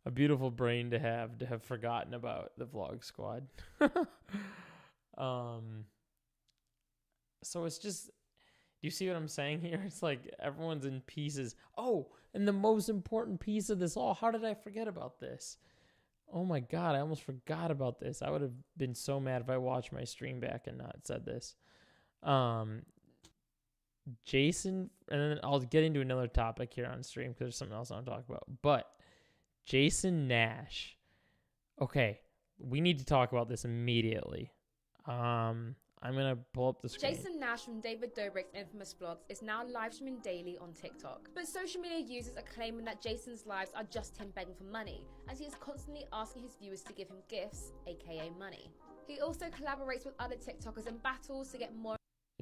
A: A beautiful brain to have forgotten about the vlog squad. So it's just, do you see what I'm saying here? It's like everyone's in pieces. Oh, and the most important piece of this all, how did I forget about this? Oh my God, I almost forgot about this. I would have been so mad if I watched my stream back and not said this. Jason, and then I'll get into another topic here on stream because there's something else I want to talk about. But Jason Nash. Okay, we need to talk about this immediately. I'm going to pull up the screen.
J: Jason Nash from David Dobrik's infamous vlogs is now live streaming daily on TikTok. But social media users are claiming that Jason's lives are just him begging for money, as he is constantly asking his viewers to give him gifts, aka money. He also collaborates with other TikTokers in battles to get more.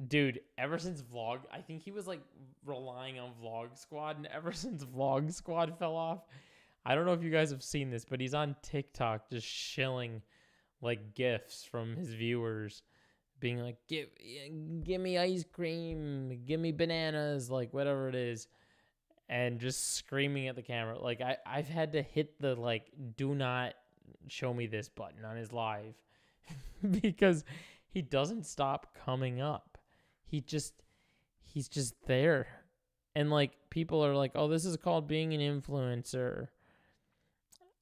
A: Dude, ever since Vlog, I think he was like relying on Vlog Squad, and ever since Vlog Squad fell off, I don't know if you guys have seen this, but he's on TikTok just shilling like gifts from his viewers, being like, give me ice cream, give me bananas, like whatever it is, and just screaming at the camera. Like I've had to hit the like do not show me this button on his live because he doesn't stop coming up. He's just there. And like people are like, oh, this is called being an influencer.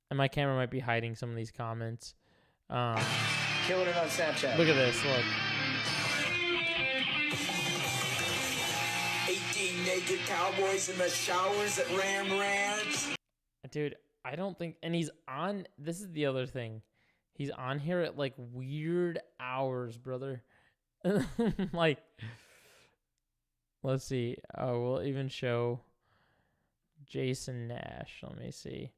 A: And my camera might be hiding some of these comments.
K: Killing it on Snapchat.
A: Look at this. Look.
K: 18 naked cowboys in the showers at Ram Ranch.
A: Dude, I don't think... And he's on... This is the other thing. He's on here at, like, weird hours, brother. Like... Let's see. Oh, we'll even show Jason Nash. Let me see.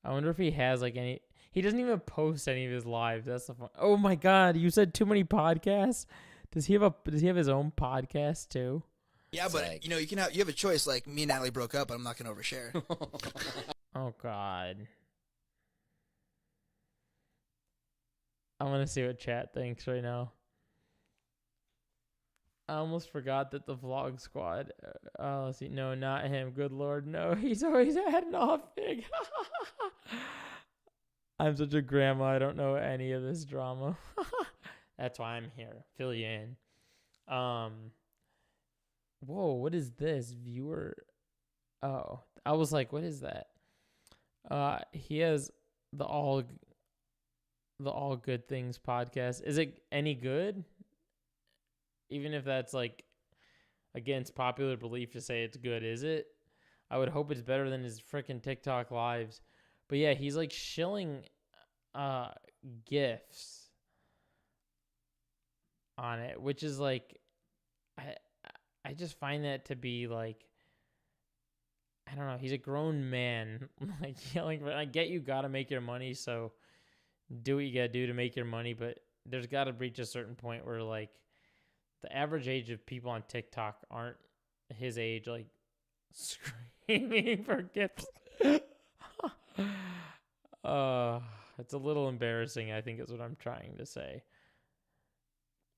A: I wonder if he has, like, any... He doesn't even post any of his lives. That's the fun. Oh my God! You said too many podcasts. Does he have his own podcast too?
L: Yeah, but you know you have a choice. Like me and Natalie broke up, but I'm not gonna overshare.
A: Oh God! I want to see what chat thinks right now. I almost forgot that the vlog squad. Let's see. No, not him. Good Lord, no. He's always had an off big. I'm such a grandma. I don't know any of this drama. That's why I'm here. Fill you in. Whoa, what is this? Viewer. Oh, I was like, what is that? He has the All Good Things podcast. Is it any good? Even if that's like against popular belief to say it's good, is it? I would hope it's better than his freaking TikTok lives. But yeah, he's like shilling GIFs on it, which is like, I just find that to be like, I don't know. He's a grown man, like yelling. I get you got to make your money, so do what you got to do to make your money. But there's got to reach a certain point where like the average age of people on TikTok aren't his age, like screaming for gifts. It's a little embarrassing, I think is what I'm trying to say.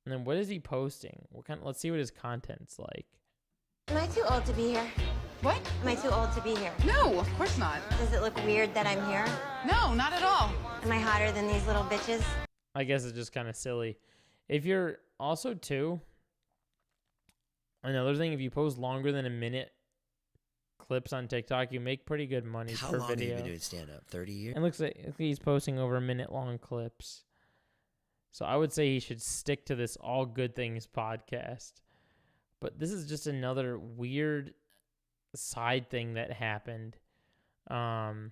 A: And then what is he posting? Let's see what his content's like.
M: Am I too old to be here?
N: What?
M: Am I too old to be here?
N: No, of course not.
M: Does it look weird that I'm here?
N: No, not at all.
M: Am I hotter than these little bitches?
A: I guess it's just kind of silly. If you're also too, another thing, if you post longer than a minute clips on TikTok, you make pretty good money per video.
O: How long have you been doing stand-up? 30 years?
A: And looks like he's posting over a minute long clips. So I would say he should stick to this All Good Things podcast. But this is just another weird side thing that happened. Yeah,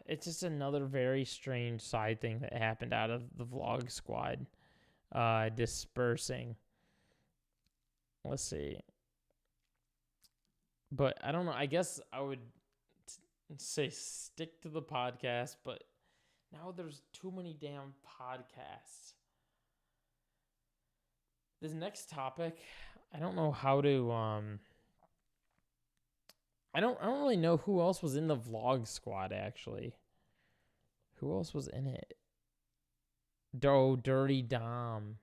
A: it's just another very strange side thing that happened out of the vlog squad dispersing. Let's see. But I don't know. I guess I would say stick to the podcast, but now there's too many damn podcasts. This next topic, I don't know how to I don't really know who else was in the vlog squad actually. Who else was in it? Dirty Dom.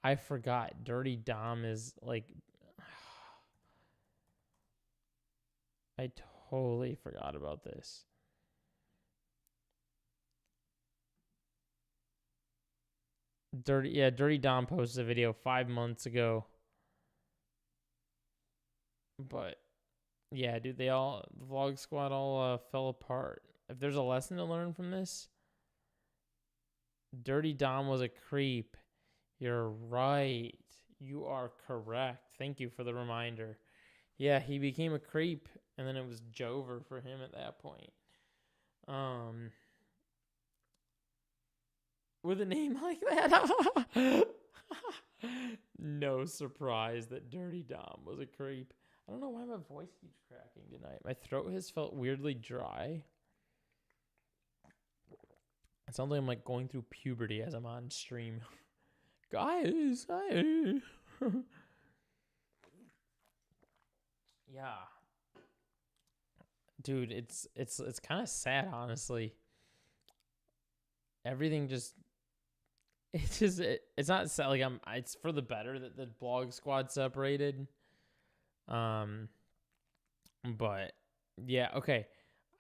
A: I forgot. Dirty Dom is like I totally forgot about this. Dirty Dom posted a video 5 months ago. But yeah, dude, the vlog squad all fell apart. If there's a lesson to learn from this, Dirty Dom was a creep. You're right. You are correct. Thank you for the reminder. Yeah, he became a creep, and then it was Jover for him at that point. With a name like that, no surprise that Dirty Dom was a creep. I don't know why my voice keeps cracking tonight. My throat has felt weirdly dry. It sounds like I'm like going through puberty as I'm on stream. Guys, hi. Yeah. Dude, it's kind of sad, honestly. Everything just it's not sad, like it's for the better that the blog squad separated. But yeah, okay.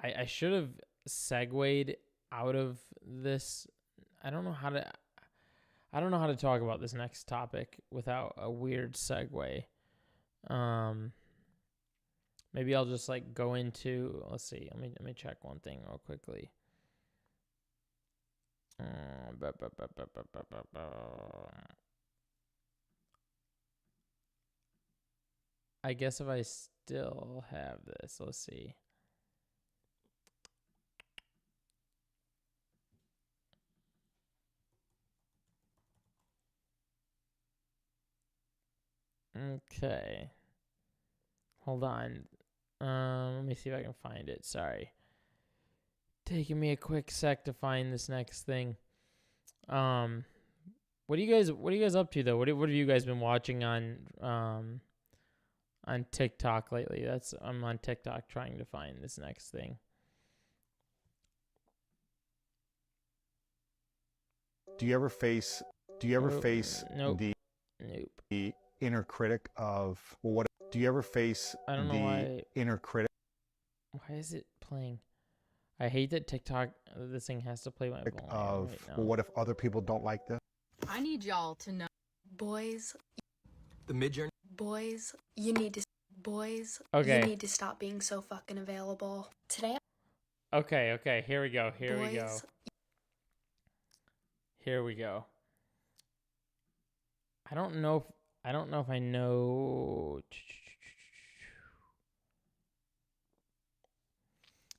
A: I should have segued out of this. I don't know how to talk about this next topic without a weird segue. Maybe I'll just like go into, let's see. Let me check one thing real quickly. I guess if I still have this, let's see. Okay. Hold on. Let me see if I can find it. Sorry. Taking me a quick sec to find this next thing. What are you guys up to though? What have you guys been watching on TikTok lately? I'm on TikTok trying to find this next thing.
P: Do you ever face
A: Nope.
P: the inner critic of, well, what do you ever face
A: I don't know
P: the
A: why.
P: inner critic
A: Why is it playing? I hate that TikTok, this thing has to play my volume
P: of,
A: right now.
P: well, what if other people don't like this?
Q: I need y'all to know. Boys,
O: The Midjourney.
Q: boys, you need to
A: Okay.
Q: you need to stop being so fucking available. Today
A: Okay, here we go. Here we go.
Q: boys,
A: Here we go. I don't know if I know.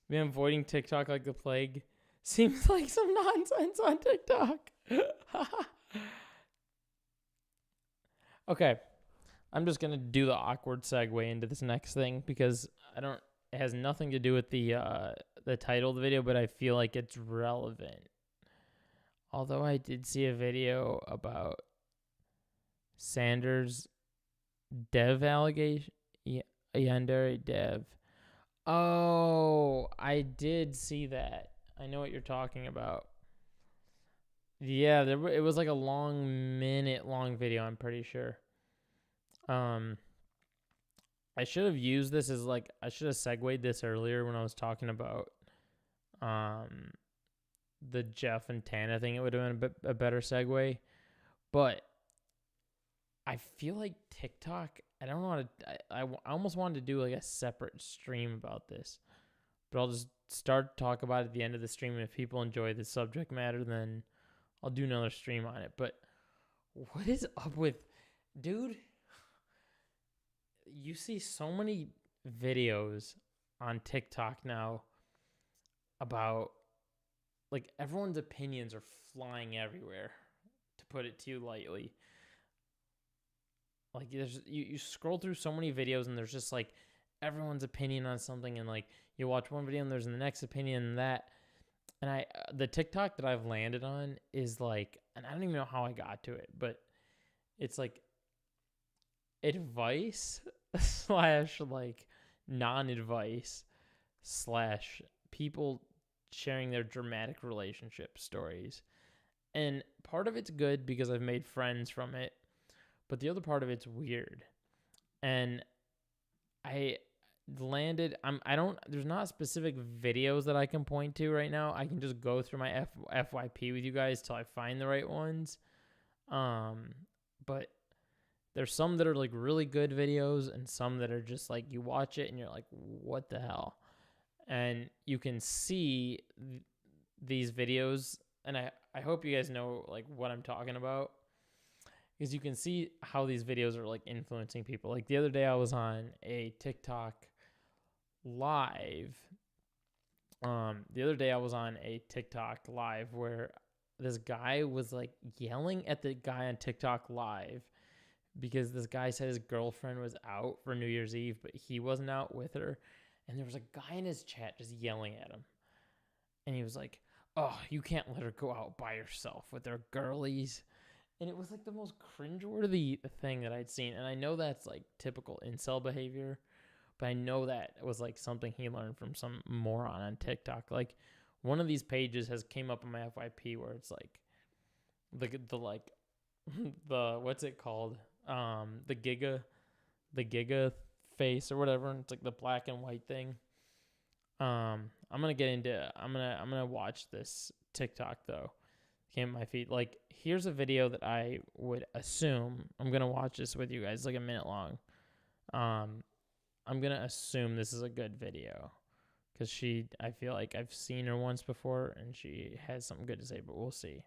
A: Been avoiding TikTok like the plague. Seems like some nonsense on TikTok. Okay. I'm just going to do the awkward segue into this next thing because it has nothing to do with the title of the video, but I feel like it's relevant. Although I did see a video about Sanders' dev allegation. Yandere dev. Oh, I did see that. I know what you're talking about. Yeah, it was like a minute-long video, I'm pretty sure. I should have used this as I should have segued this earlier when I was talking about the Jeff and Tana thing. It would have been a better segue. But I feel like TikTok, I don't want to, I almost wanted to do like a separate stream about this, but I'll just start to talk about it at the end of the stream. And if people enjoy the subject matter, then I'll do another stream on it. But what is up with, dude? You see so many videos on TikTok now about, like, everyone's opinions are flying everywhere, to put it too lightly. Like, you scroll through so many videos and there's just like everyone's opinion on something, and like you watch one video and there's the next opinion and that. And the TikTok that I've landed on is like, and I don't even know how I got to it, but it's like advice / like non-advice / people sharing their dramatic relationship stories. And part of it's good because I've made friends from it, but the other part of it's weird. And I landed, there's not specific videos that I can point to right now. I can just go through my FYP with you guys till I find the right ones. But there's some that are like really good videos and some that are just like you watch it and you're like, what the hell? And you can see these videos, and I hope you guys know like what I'm talking about, because you can see how these videos are like influencing people. Like the other day I was on a TikTok live. Where this guy was like yelling at the guy on TikTok live because this guy said his girlfriend was out for New Year's Eve, but he wasn't out with her. And there was a guy in his chat just yelling at him. And he was like, oh, you can't let her go out by herself with her girlies. And it was like the most cringeworthy thing that I'd seen. And I know that's like typical incel behavior, but I know that was like something he learned from some moron on TikTok. Like one of these pages has came up on my FYP where it's like the what's it called? The Giga face or whatever. And it's like the black and white thing. I'm gonna watch this TikTok though. Came at my feet. Like, here's a video that I would assume, I'm gonna watch this with you guys. It's like a minute long. I'm gonna assume this is a good video because I feel like I've seen her once before and she has something good to say, but we'll see.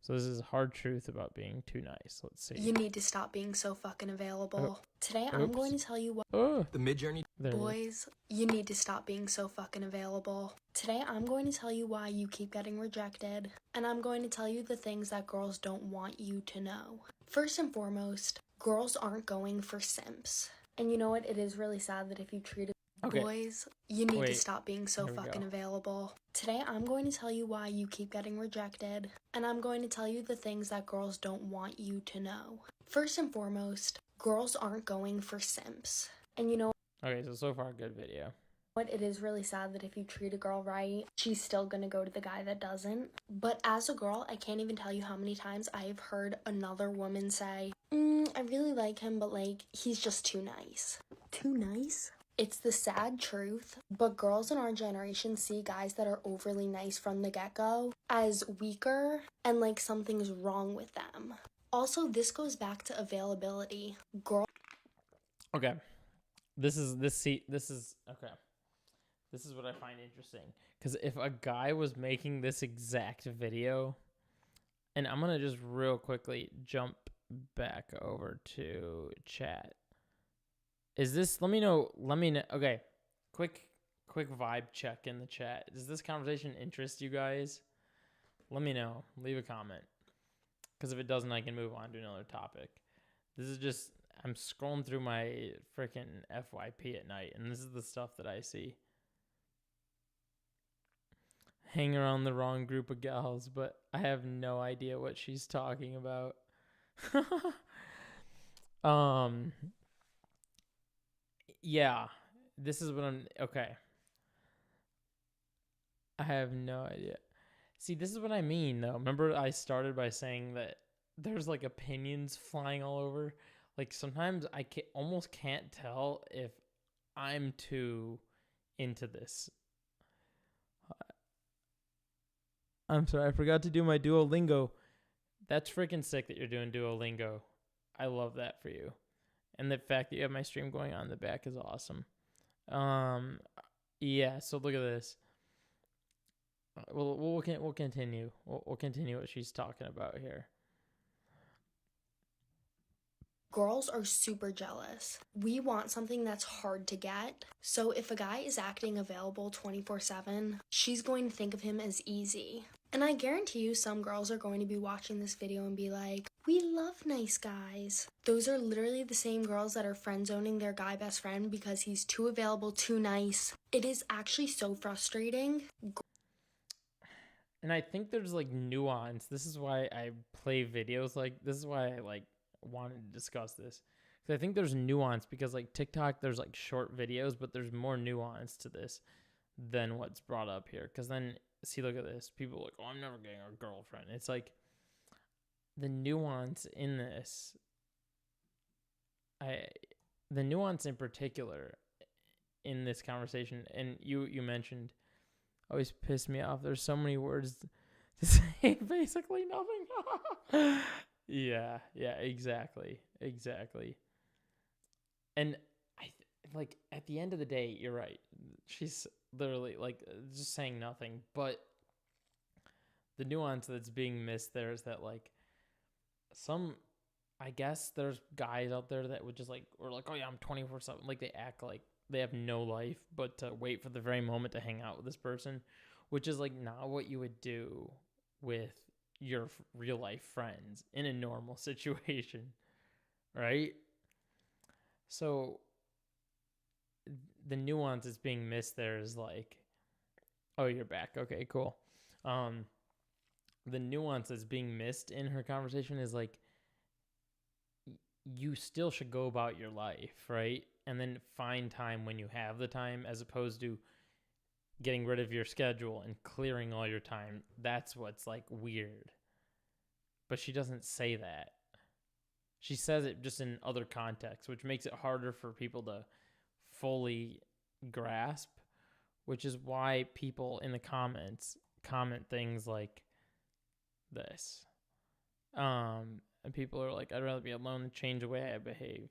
A: So this is hard truth about being too nice. Let's see.
Q: You need to stop being so fucking available. Today I'm going to tell you what
O: the Midjourney
Q: boys, you need to stop being so fucking available. Today I'm going to tell you why you keep getting rejected, and I'm going to tell you the things that girls don't want you to know. First and foremost, girls aren't going for simps. And you know what? It is really sad that if you treat boys, you need to stop being so fucking available. Today I'm going to tell you why you keep getting rejected, and I'm going to tell you the things that girls don't want you to know. First and foremost, girls aren't going for simps. And you know,
A: okay, so far good video.
Q: But it is really sad that if you treat a girl right, she's still gonna go to the guy that doesn't. But as a girl, I can't even tell you how many times I've heard another woman say, I really like him, but like, he's just too nice. Too nice? It's the sad truth, but girls in our generation see guys that are overly nice from the get-go as weaker and like something's wrong with them. Also, this goes back to availability.
A: Okay. This is okay. This is what I find interesting, because if a guy was making this exact video, and I'm gonna just real quickly jump back over to chat. Is this? Let me know. Okay, quick quick vibe check in the chat. Does this conversation interest you guys? Let me know. Leave a comment. Because if it doesn't, I can move on to another topic. This is just, I'm scrolling through my freaking FYP at night, and this is the stuff that I see. Hang around the wrong group of gals, but I have no idea what she's talking about. Yeah, this is what okay. I have no idea. See, this is what I mean, though. Remember, I started by saying that there's like opinions flying all over. Like sometimes I almost can't tell if I'm too into this. I'm sorry, I forgot to do my Duolingo. That's freaking sick that you're doing Duolingo. I love that for you. And the fact that you have my stream going on in the back is awesome. Yeah, so look at this. We'll continue. We'll continue what she's talking about here.
Q: Girls are super jealous. We want something that's hard to get. So if a guy is acting available 24/7, she's going to think of him as easy. And I guarantee you some girls are going to be watching this video and be like, we love nice guys. Those are literally the same girls that are friend-zoning their guy best friend because he's too available, too nice. It is actually so frustrating.
A: And I think there's like nuance. This is why I play videos this is why I like wanted to discuss this. Because I think there's nuance because like TikTok, there's like short videos, but there's more nuance to this than what's brought up here. Because then, see, look at this. People are like, oh, I'm never getting a girlfriend. It's like the nuance in this. The nuance in particular in this conversation, and you mentioned, always pissed me off. There's so many words to say basically nothing. Yeah, exactly. And like at the end of the day, you're right. She's literally like just saying nothing, but the nuance that's being missed there is that like I guess there's guys out there that would just like, or like, oh yeah, I'm 24/7. Like they act like they have no life, but to wait for the very moment to hang out with this person, which is like not what you would do with your real life friends in a normal situation, right? So the nuance is being missed there is like, oh, you're back. Okay, cool. The nuance that's being missed in her conversation is like, you still should go about your life, right? And then find time when you have the time, as opposed to getting rid of your schedule and clearing all your time. That's what's like weird. But she doesn't say that. She says it just in other contexts, which makes it harder for people to fully grasp, which is why people in the comments comment things like this. And people are like, I'd rather be alone than change the way I behave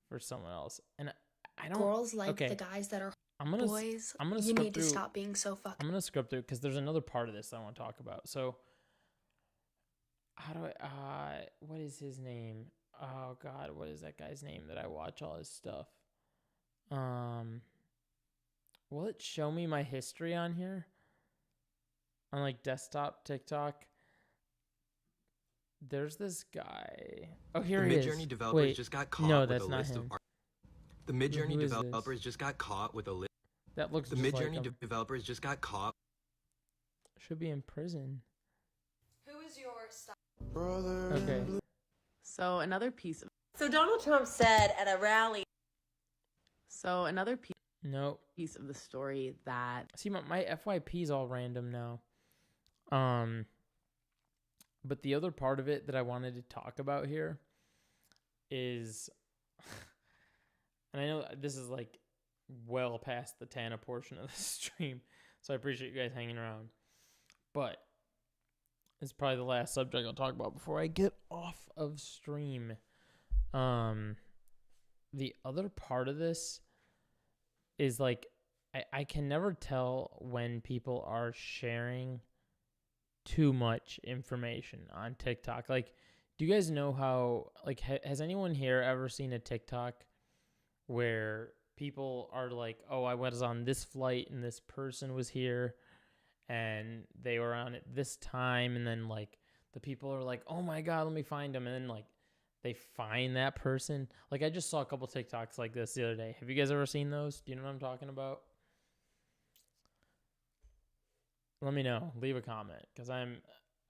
A: for someone else. And I don't.
Q: Girls like the guys that are boys.
A: I'm gonna
Q: you need to stop being so fucking.
A: I'm gonna script through because there's another part of this that I want to talk about. So, how do I? What is his name? Oh God, what is that guy's name that I watch all his stuff? Will it show me my history on here? On like desktop TikTok. There's this guy. Oh, here he is.
O: The Midjourney developers just got caught with a list of art. The Midjourney
A: Who is
O: developers just got caught with a list.
A: That looks
O: The
A: just
O: Midjourney
A: like him.
O: developers just got caught.
A: Should be in prison.
Q: Who is your style?
A: Okay.
N: So another piece of
R: So Donald Trump said at a rally.
N: So another piece of the story that
A: See, my FYP is all random now. But the other part of it that I wanted to talk about here is, and I know this is like well past the Tana portion of the stream, so I appreciate you guys hanging around. But it's probably the last subject I'll talk about before I get off of stream. The other part of this is like, I can never tell when people are sharing too much information on TikTok. Like, do you guys know how, like, has anyone here ever seen a TikTok where people are like, oh, I was on this flight and this person was here and they were on it this time. And then like the people are like, oh my God, let me find them. And then like they find that person. Like I just saw a couple TikToks like this the other day. Have you guys ever seen those? Do you know what I'm talking about? Let me know. Leave a comment because I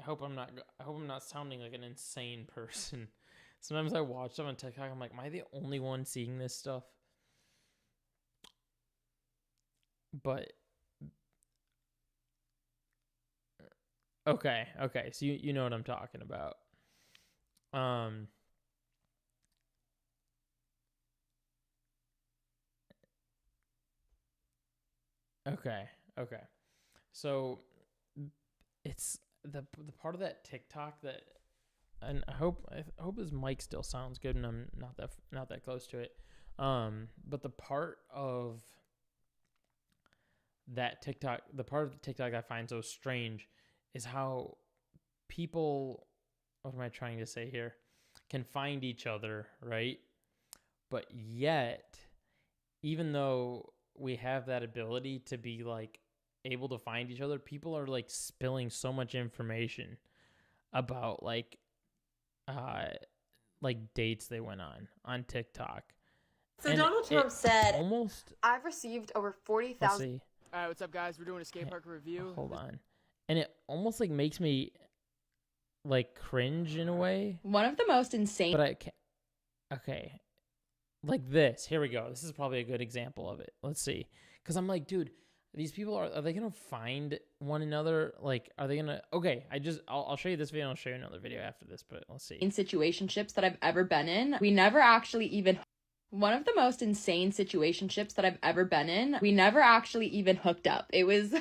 A: hope I'm not sounding like an insane person. Sometimes I watch them on TikTok. I'm like, am I the only one seeing this stuff? But okay. So you know what I'm talking about. Okay. So it's the part of that TikTok that, and I hope this mic still sounds good and I'm not that close to it. But the part of that TikTok, the part of the TikTok I find so strange is how people, what am I trying to say here, can find each other, right? But yet, even though we have that ability to be like able to find each other, people are like spilling so much information about like dates they went on TikTok.
R: So
A: And
R: Donald Trump said,
A: almost,
R: I've received over
A: let's
R: 40,000.
A: see.
S: All right, what's up, guys? We're doing a skate park review.
A: Hold on. And it almost like makes me like cringe in a way.
T: One of the most insane.
A: But I can't. Okay. Like this. Here we go. This is probably a good example of it. Let's see. Because I'm like, dude, these people are they going to find one another? Like, are they going to. Okay. I'll show you this video and I'll show you another video after this. But let's see.
T: In situationships that I've ever been in, we never actually even. One of the most insane situationships that I've ever been in, we never actually even hooked up. It was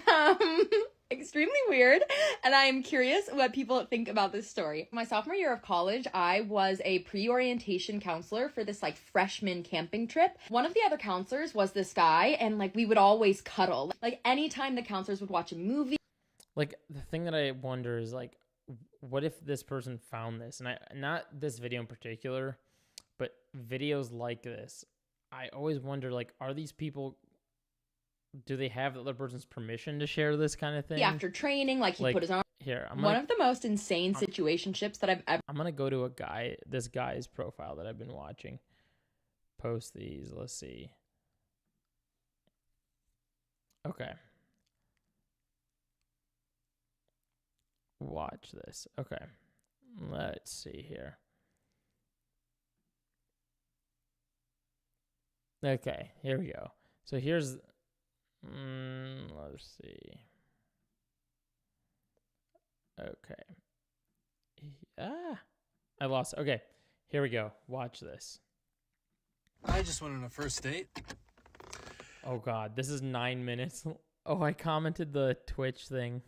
T: extremely weird, and I am curious what people think about this story. My sophomore year of college, I was a pre-orientation counselor for this like freshman camping trip. One of the other counselors was this guy, and like we would always cuddle. Like anytime the counselors would watch a movie.
A: Like the thing that I wonder is like, what if this person found this? And not this video in particular, but videos like this, I always wonder, like, are these people, do they have the other person's permission to share this kind of thing?
T: After training, like he put his arm.
A: Here,
T: One of the most insane situationships that I've ever.
A: I'm gonna go to this guy's profile that I've been watching. Post these. Let's see. Okay. Watch this. Okay. Let's see here. Okay, here we go. So here's, let's see. Okay. I lost. Okay, here we go. Watch this.
U: I just went on a first date.
A: Oh God, this is 9 minutes. Oh, I commented the Twitch thing.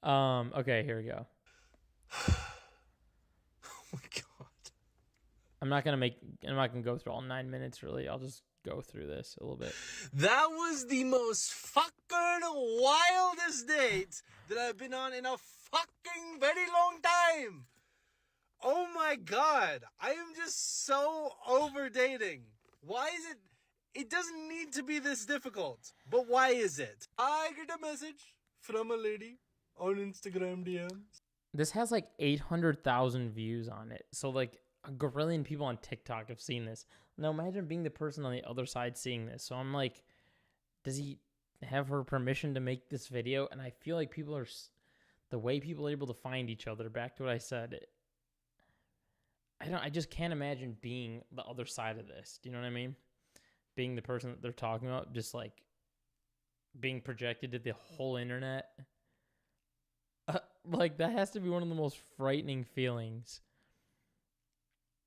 A: Okay, here we go. I'm not gonna go through all 9 minutes really. I'll just go through this a little bit.
U: That was the most fucking wildest date that I've been on in a fucking very long time. Oh my God. I am just so over dating. Why is it? It doesn't need to be this difficult. But why is it? I get a message from a lady on Instagram DMs.
A: This has like 800,000 views on it. So like a gazillion people on TikTok have seen this. Now imagine being the person on the other side seeing this. So I'm like, does he have her permission to make this video? And I feel like the way people are able to find each other, back to what I said, I just can't imagine being the other side of this. Do you know what I mean? Being the person that they're talking about, just like being projected to the whole internet. Like that has to be one of the most frightening feelings.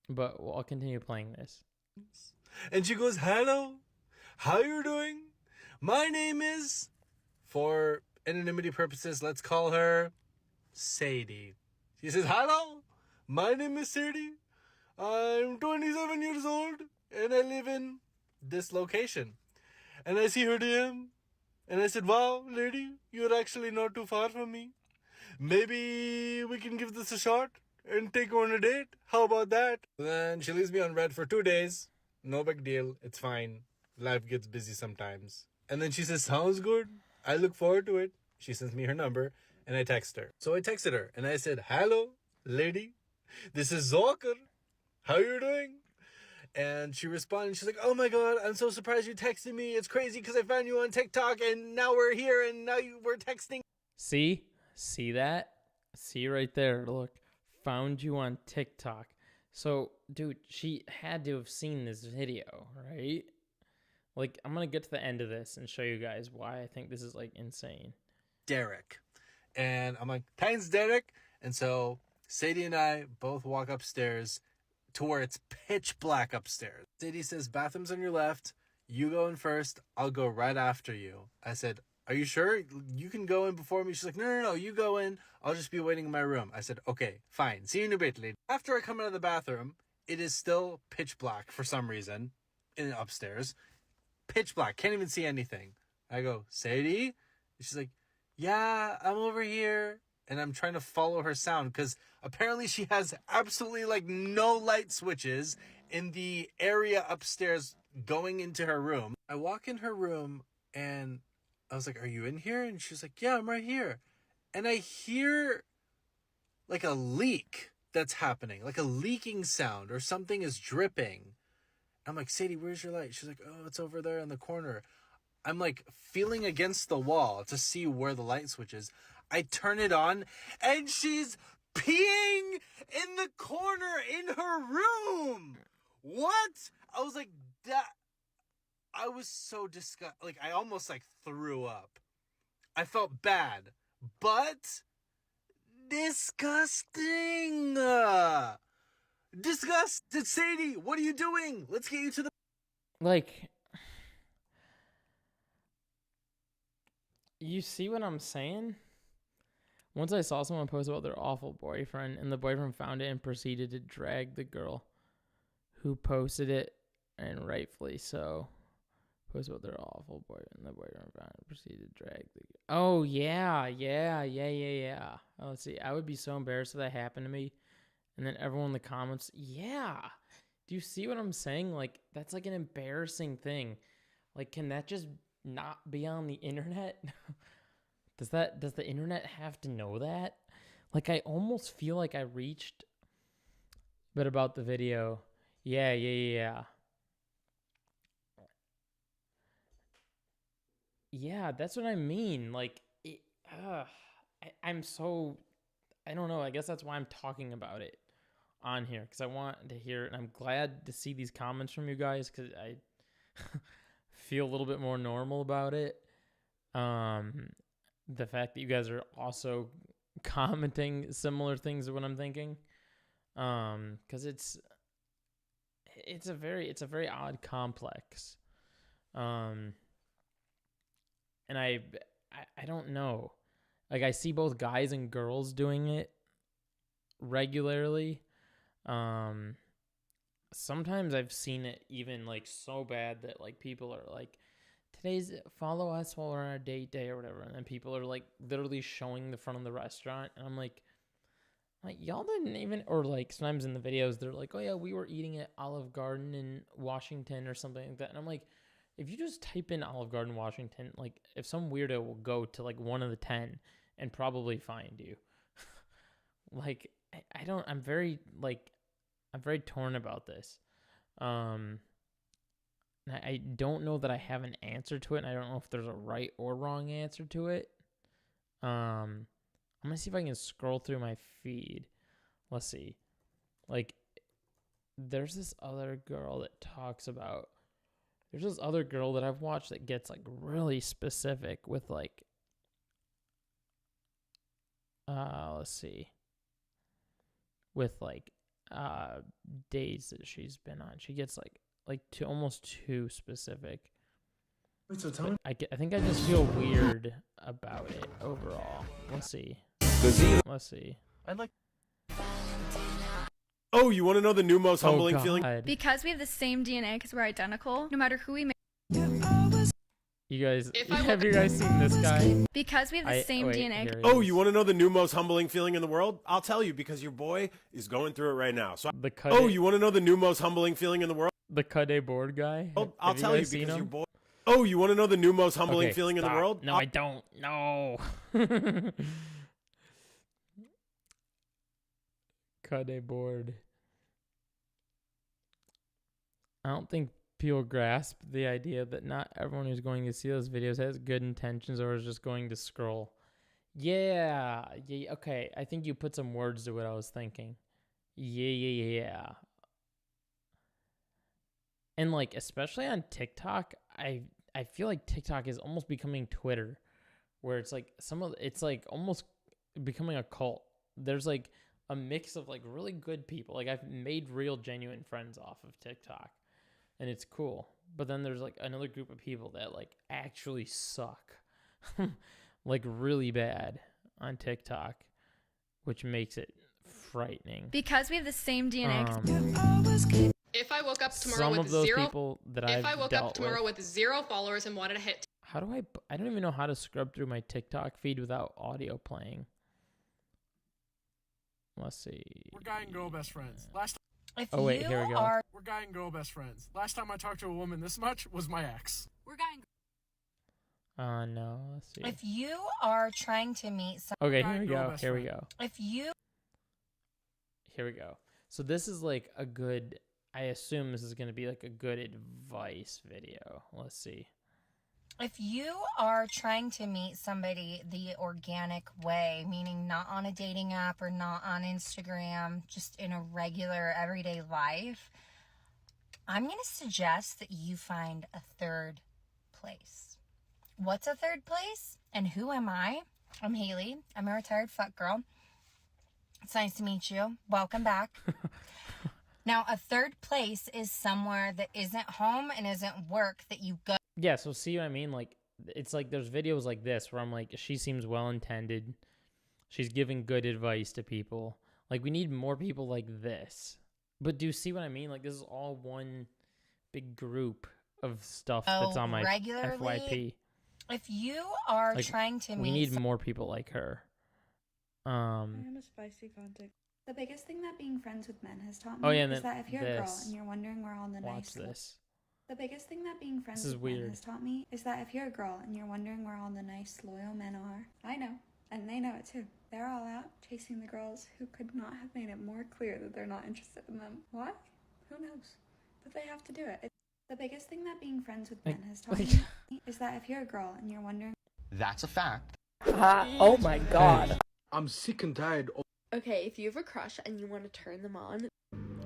A: But I'll continue playing this.
U: And she goes, hello, how you doing? My name is, for anonymity purposes, let's call her Sadie. She says, hello, my name is Sadie. I'm 27 years old and I live in this location. And I see her DM and I said, wow, lady, you're actually not too far from me. Maybe we can give this a shot and take on a date. How about that? Then she leaves me on red for 2 days. no big deal. It's fine. Life gets busy sometimes. And then she says, sounds good. I look forward to it. She sends me her number and I text her. So I texted her and I said, hello, lady. This is Zokar. How you doing? And she responded. She's like, oh my God, I'm so surprised you texted me. It's crazy because I found you on TikTok and now we're here and now we're texting.
A: See that? See right there. Look, found you on TikTok. So, dude, she had to have seen this video, right? Like, I'm going to get to the end of this and show you guys why I think this is, like, insane.
U: Derek. And I'm like, thanks, Derek. And so Sadie and I both walk upstairs to where it's pitch black upstairs. Sadie says, bathroom's on your left. You go in first. I'll go right after you. I said, are you sure? You can go in before me. She's like, no, you go in. I'll just be waiting in my room. I said, okay, fine. See you in a bit, lady. After I come out of the bathroom, it is still pitch black for some reason in upstairs. Pitch black. Can't even see anything. I go, Sadie? She's like, yeah, I'm over here. And I'm trying to follow her sound because apparently she has absolutely like no light switches in the area upstairs going into her room. I walk in her room and I was like, are you in here? And she's like, yeah, I'm right here. And I hear like a leak that's happening, like a leaking sound or something is dripping. I'm like, Sadie, where's your light? She's like, oh, it's over there in the corner. I'm like feeling against the wall to see where the light switch is. I turn it on and she's peeing in the corner in her room. What? I was like, that. I was so disgusted. Like, I almost like threw up. I felt bad, but disgusting. Disgusted. Sadie, what are you doing? Let's get you to the...
A: Like, you see what I'm saying? Once I saw someone post about their awful boyfriend, and the boyfriend found it and proceeded to drag the girl who posted it, and rightfully so. Post about their awful boyfriend, the boyfriend found it and proceeded to drag the... Oh, yeah. Let's see. I would be so embarrassed if that happened to me. And then everyone in the comments, yeah. Do you see what I'm saying? Like, that's like an embarrassing thing. Like, can that just not be on the internet? Does the internet have to know that? Like, I almost feel like I reached... But about the video, yeah. Yeah, that's what I mean. Like, I'm so... I don't know. I guess that's why I'm talking about it on here, because I want to hear it. And I'm glad to see these comments from you guys, because I feel a little bit more normal about it. The fact that you guys are also commenting similar things to what I'm thinking, because it's a very odd complex, and I don't know. Like, I see both guys and girls doing it regularly. Sometimes I've seen it even like so bad that like people are like, today's follow us while we're on our date day or whatever. And then people are like literally showing the front of the restaurant. And I'm like, y'all didn't even, or like sometimes in the videos, they're like, oh yeah, we were eating at Olive Garden in Washington or something like that. And I'm like, if you just type in Olive Garden, Washington, like if some weirdo will go to like one of the 10 and probably find you. Like, I'm very torn about this. I don't know that I have an answer to it, and I don't know if there's a right or wrong answer to it. I'm gonna see if I can scroll through my feed. Let's see. Like, there's this other girl that talks about... There's this other girl that I've watched that gets, like, really specific with, like... let's see. With, like, days that she's been on. She gets, like almost too specific.
O: Wait, so tell me...
A: I think I just feel weird about it overall. Let's see.
O: I'd like... Oh, you want to know the new most humbling
A: God.
O: feeling?
E: Because we have the same DNA, because we're identical, no matter who we make.
A: You guys, have you guys seen this guy?
E: Because we have the same DNA.
O: Oh, you want to know the new most humbling feeling in the world? I'll tell you, because your boy is going through it right now. So, you want to know the new most humbling feeling in the world?
A: The Cuddy board guy.
C: I'll
A: Have
C: tell you
A: guys seen
C: because you
A: him?
C: bored. Oh, you want to know the new most humbling
A: Okay,
C: feeling in the
A: stop.
C: world?
A: No, I don't. No. Cuddy board. I don't think people grasp the idea that not everyone who's going to see those videos has good intentions or is just going to scroll. Yeah. Okay. I think you put some words to what I was thinking. Yeah. And like, especially on TikTok, I feel like TikTok is almost becoming Twitter, where it's like it's like almost becoming a cult. There's like a mix of like really good people. Like I've made real genuine friends off of TikTok, and it's cool. But then there's like another group of people that like actually suck, like really bad on TikTok, which makes it frightening.
E: Because we have the same DNA.
V: If I woke up tomorrow
A: Some
V: with
A: of those
V: zero,
A: people that
V: if
A: I've
V: I woke
A: dealt
V: up tomorrow with 0 followers and wanted to hit,
A: how do I don't even know how to scrub through my TikTok feed without audio playing. Let's see.
S: We're guy and girl best friends. Last
A: If oh wait, here we go.
S: We're guy and girl best friends. Last time I talked to a woman this much was my ex.
V: we're guy and
A: No, let's see.
W: If you are trying to meet
A: Okay, here we go. Here we go.
W: Here
A: we go. So this is like a good, I assume this is going to be like a good advice video. Let's see.
W: If you are trying to meet somebody the organic way, meaning not on a dating app or not on Instagram, just in a regular everyday life, I'm going to suggest that you find a third place. What's a third place? And who am I? I'm Haley. I'm a retired fuck girl. It's nice to meet you. Welcome back. Now, a third place is somewhere that isn't home and isn't work that you go.
A: Yeah, so see what I mean? Like, it's like there's videos like this where I'm like, she seems well-intended. She's giving good advice to people. Like, we need more people like this. But do you see what I mean? Like, this is all one big group of stuff that's on my FYP.
W: If you are
A: Like,
W: trying to meet...
A: we need more people like her.
X: I'm a spicy content. The biggest thing that being friends with men has taught me
A: Oh, yeah, and
X: is
A: then
X: that if you're a girl
A: this.
X: and you're wondering where all the
A: Watch
X: nice
A: this.
X: The biggest thing that being friends
A: This is
X: with men
A: weird.
X: has taught me is that if you're a girl and you're wondering where all the nice, loyal men are, I know, and they know it too. They're all out chasing the girls who could not have made it more clear that they're not interested in them. Why? Who knows? But they have to do it. The biggest thing that being friends with men has taught me is that if you're a girl and you're wondering...
O: That's a fact.
F: Oh my god.
O: I'm sick and tired of...
G: Okay, if you have a crush and you want to turn them on.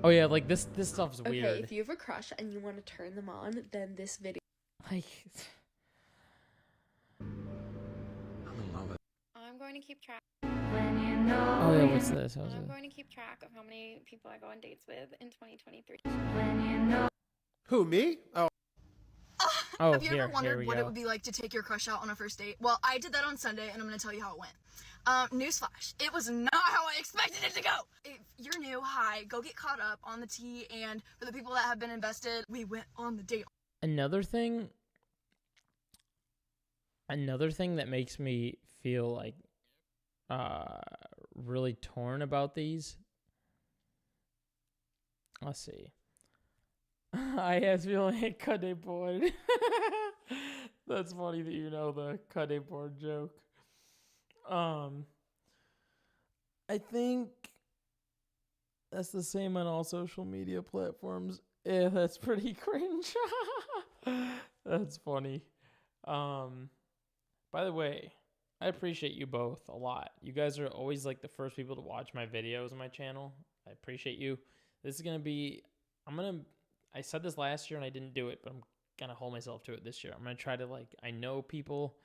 A: Oh yeah, like this stuff's weird.
G: Okay, if you have a crush and you want to turn them on, then this video.
A: Like.
Y: I'm going to keep track.
A: Oh yeah, what's this?
Y: I'm going to keep track of how many people I go on dates with in 2023.
C: Who, me? Oh.
A: Oh,
Z: have you ever wondered what it would be like to take your crush out on a first date? Well, I did that on Sunday, and I'm going to tell you how it went. Newsflash, it was not how I expected it to go. If you're new, hi, go get caught up on the tea, and for the people that have been invested, we went on the date.
A: Another thing that makes me feel like really torn about these. Let's see. I have feeling a cuddy board. That's funny that you know the cuddy board joke. I think that's the same on all social media platforms. Yeah, that's pretty cringe. That's funny. By the way, I appreciate you both a lot. You guys are always like the first people to watch my videos on my channel. I appreciate you. This is going to be, I said this last year and I didn't do it, but I'm going to hold myself to it this year. I'm going to try to I know people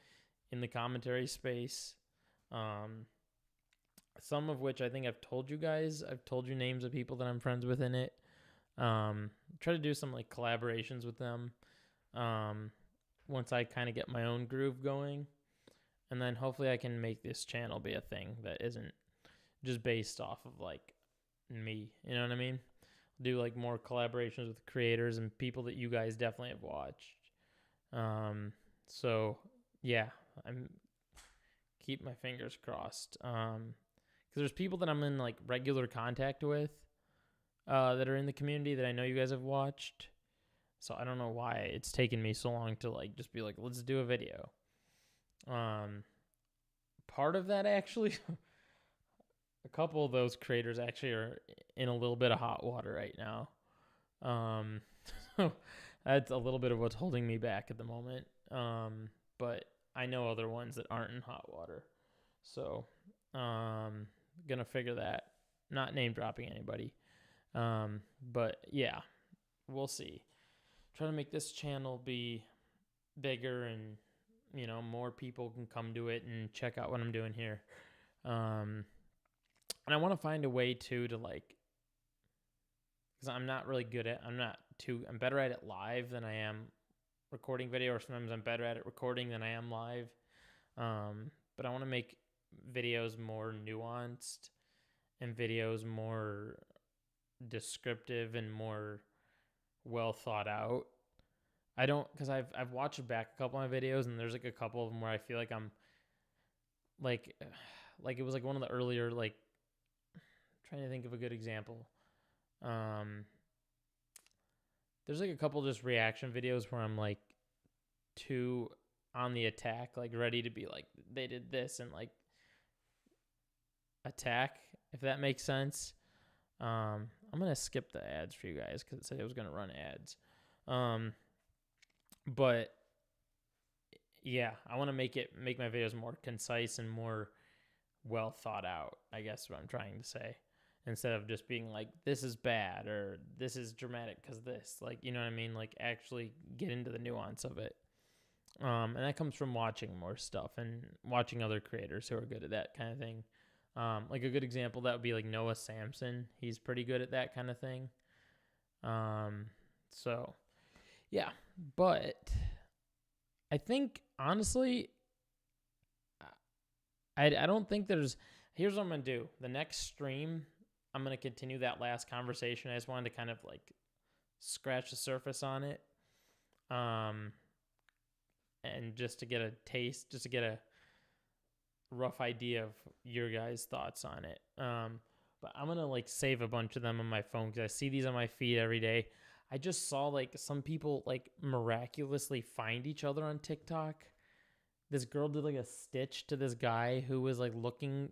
A: in the commentary space. Some of which I think I've told you guys. I've told you names of people that I'm friends with in it. Try to do some collaborations with them. Once I kind of get my own groove going. And then hopefully I can make this channel be a thing that isn't just based off of me. You know what I mean? Do more collaborations with creators and people that you guys definitely have watched. So yeah, I'm keep my fingers crossed. Because there's people that I'm in regular contact with, that are in the community that I know you guys have watched. So I don't know why it's taken me so long to like just be like, let's do a video. Part of that actually, a couple of those creators actually are in a little bit of hot water right now. So that's a little bit of what's holding me back at the moment. But I know other ones that aren't in hot water. So, gonna figure that. Not name dropping anybody. But yeah, we'll see. Try to make this channel be bigger and, you know, more people can come to it and check out what I'm doing here. And I want to find a way too to like, because I'm not really good at, I'm better at it live than I am recording video, or sometimes I'm better at it recording than I am live. But I want to make videos more nuanced and videos more descriptive and more well thought out. I don't, because I've watched back a couple of my videos, and there's like a couple of them where I feel like I'm like it was like one of the earlier, like, trying to think of a good example. There's like a couple just reaction videos where I'm like too on the attack, like ready to be like, they did this and like attack, if that makes sense. I'm going to skip the ads for you guys because it said it was going to run ads. But yeah, I want to make my videos more concise and more well thought out, I guess what I'm trying to say. Instead of just being like, this is bad or this is dramatic because this, like, you know what I mean? Like, actually get into the nuance of it. And that comes from watching more stuff and watching other creators who are good at that kind of thing. Like a good example, that would be like Noah Samson. He's pretty good at that kind of thing. So yeah, but I think honestly, I don't think here's what I'm going to do. The next stream, I'm going to continue that last conversation. I just wanted to kind of like scratch the surface on it. And just to get a taste, just to get a rough idea of your guys' thoughts on it. But I'm going to like save a bunch of them on my phone because I see these on my feed every day. I just saw like some people like miraculously find each other on TikTok. This girl did like a stitch to this guy who was like looking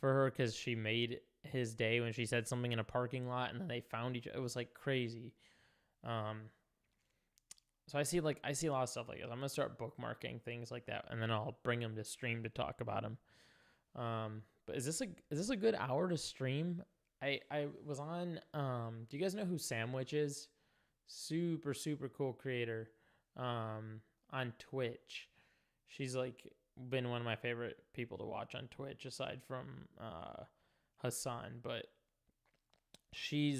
A: for her because she made his day when she said something in a parking lot, and then they found each other. It was like crazy. So I see a lot of stuff like this. I'm gonna start bookmarking things like that, and then I'll bring them to stream to talk about them. But is this a good hour to stream? I was on. Do you guys know who Sandwich is? Super cool creator. On Twitch, she's like been one of my favorite people to watch on Twitch, aside from Hassan. But she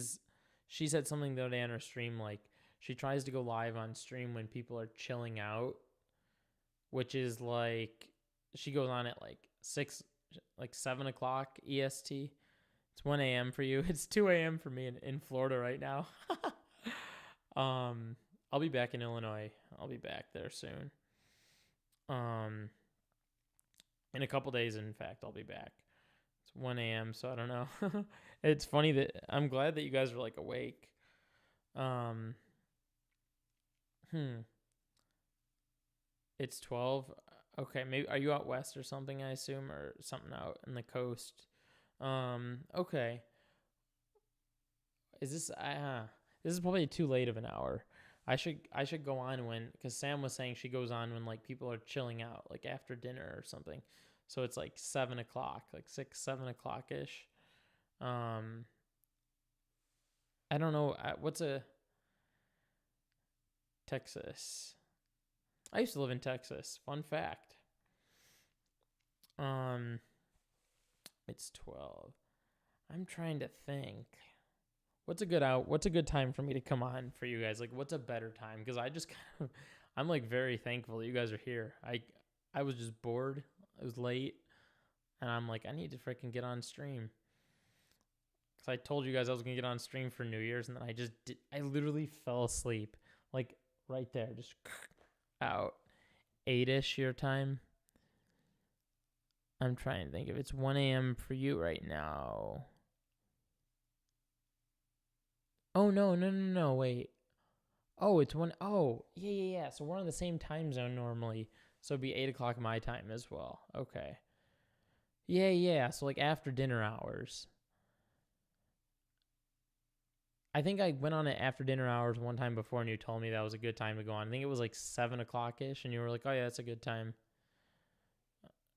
A: said something the other day on her stream, like she tries to go live on stream when people are chilling out, which is like she goes on at like 7 o'clock EST. It's 1 a.m. for you. It's 2 a.m. for me in Florida right now. I'll be back in Illinois. I'll be back there soon. In a couple days, in fact, I'll be back. It's 1 a.m., so I don't know. It's funny that I'm glad that you guys are like awake. It's 12. Okay, maybe are you out west or something, I assume, or something out in the coast? Okay. This is probably too late of an hour. I should go on because Sam was saying she goes on when like people are chilling out, like after dinner or something. So it's like 7 o'clock, like 7 o'clock ish. I don't know. What's a Texas? I used to live in Texas. Fun fact. It's 12. I'm trying to think. What's a good time for me to come on for you guys? Like, what's a better time? Because I'm like very thankful that you guys are here. I was just bored. It was late, and I'm like, I need to freaking get on stream. Because I told you guys I was gonna get on stream for New Year's, and then I literally fell asleep, like right there, just out. 8-ish your time. I'm trying to think if it's 1 a.m. for you right now. Oh, no, wait. Oh, it's one. Oh, yeah. So we're on the same time zone normally. So it'd be 8 o'clock my time as well. Okay. Yeah. So like after dinner hours. I think I went on it after dinner hours one time before, and you told me that was a good time to go on. I think it was like 7 o'clock ish, and you were like, "Oh yeah, that's a good time."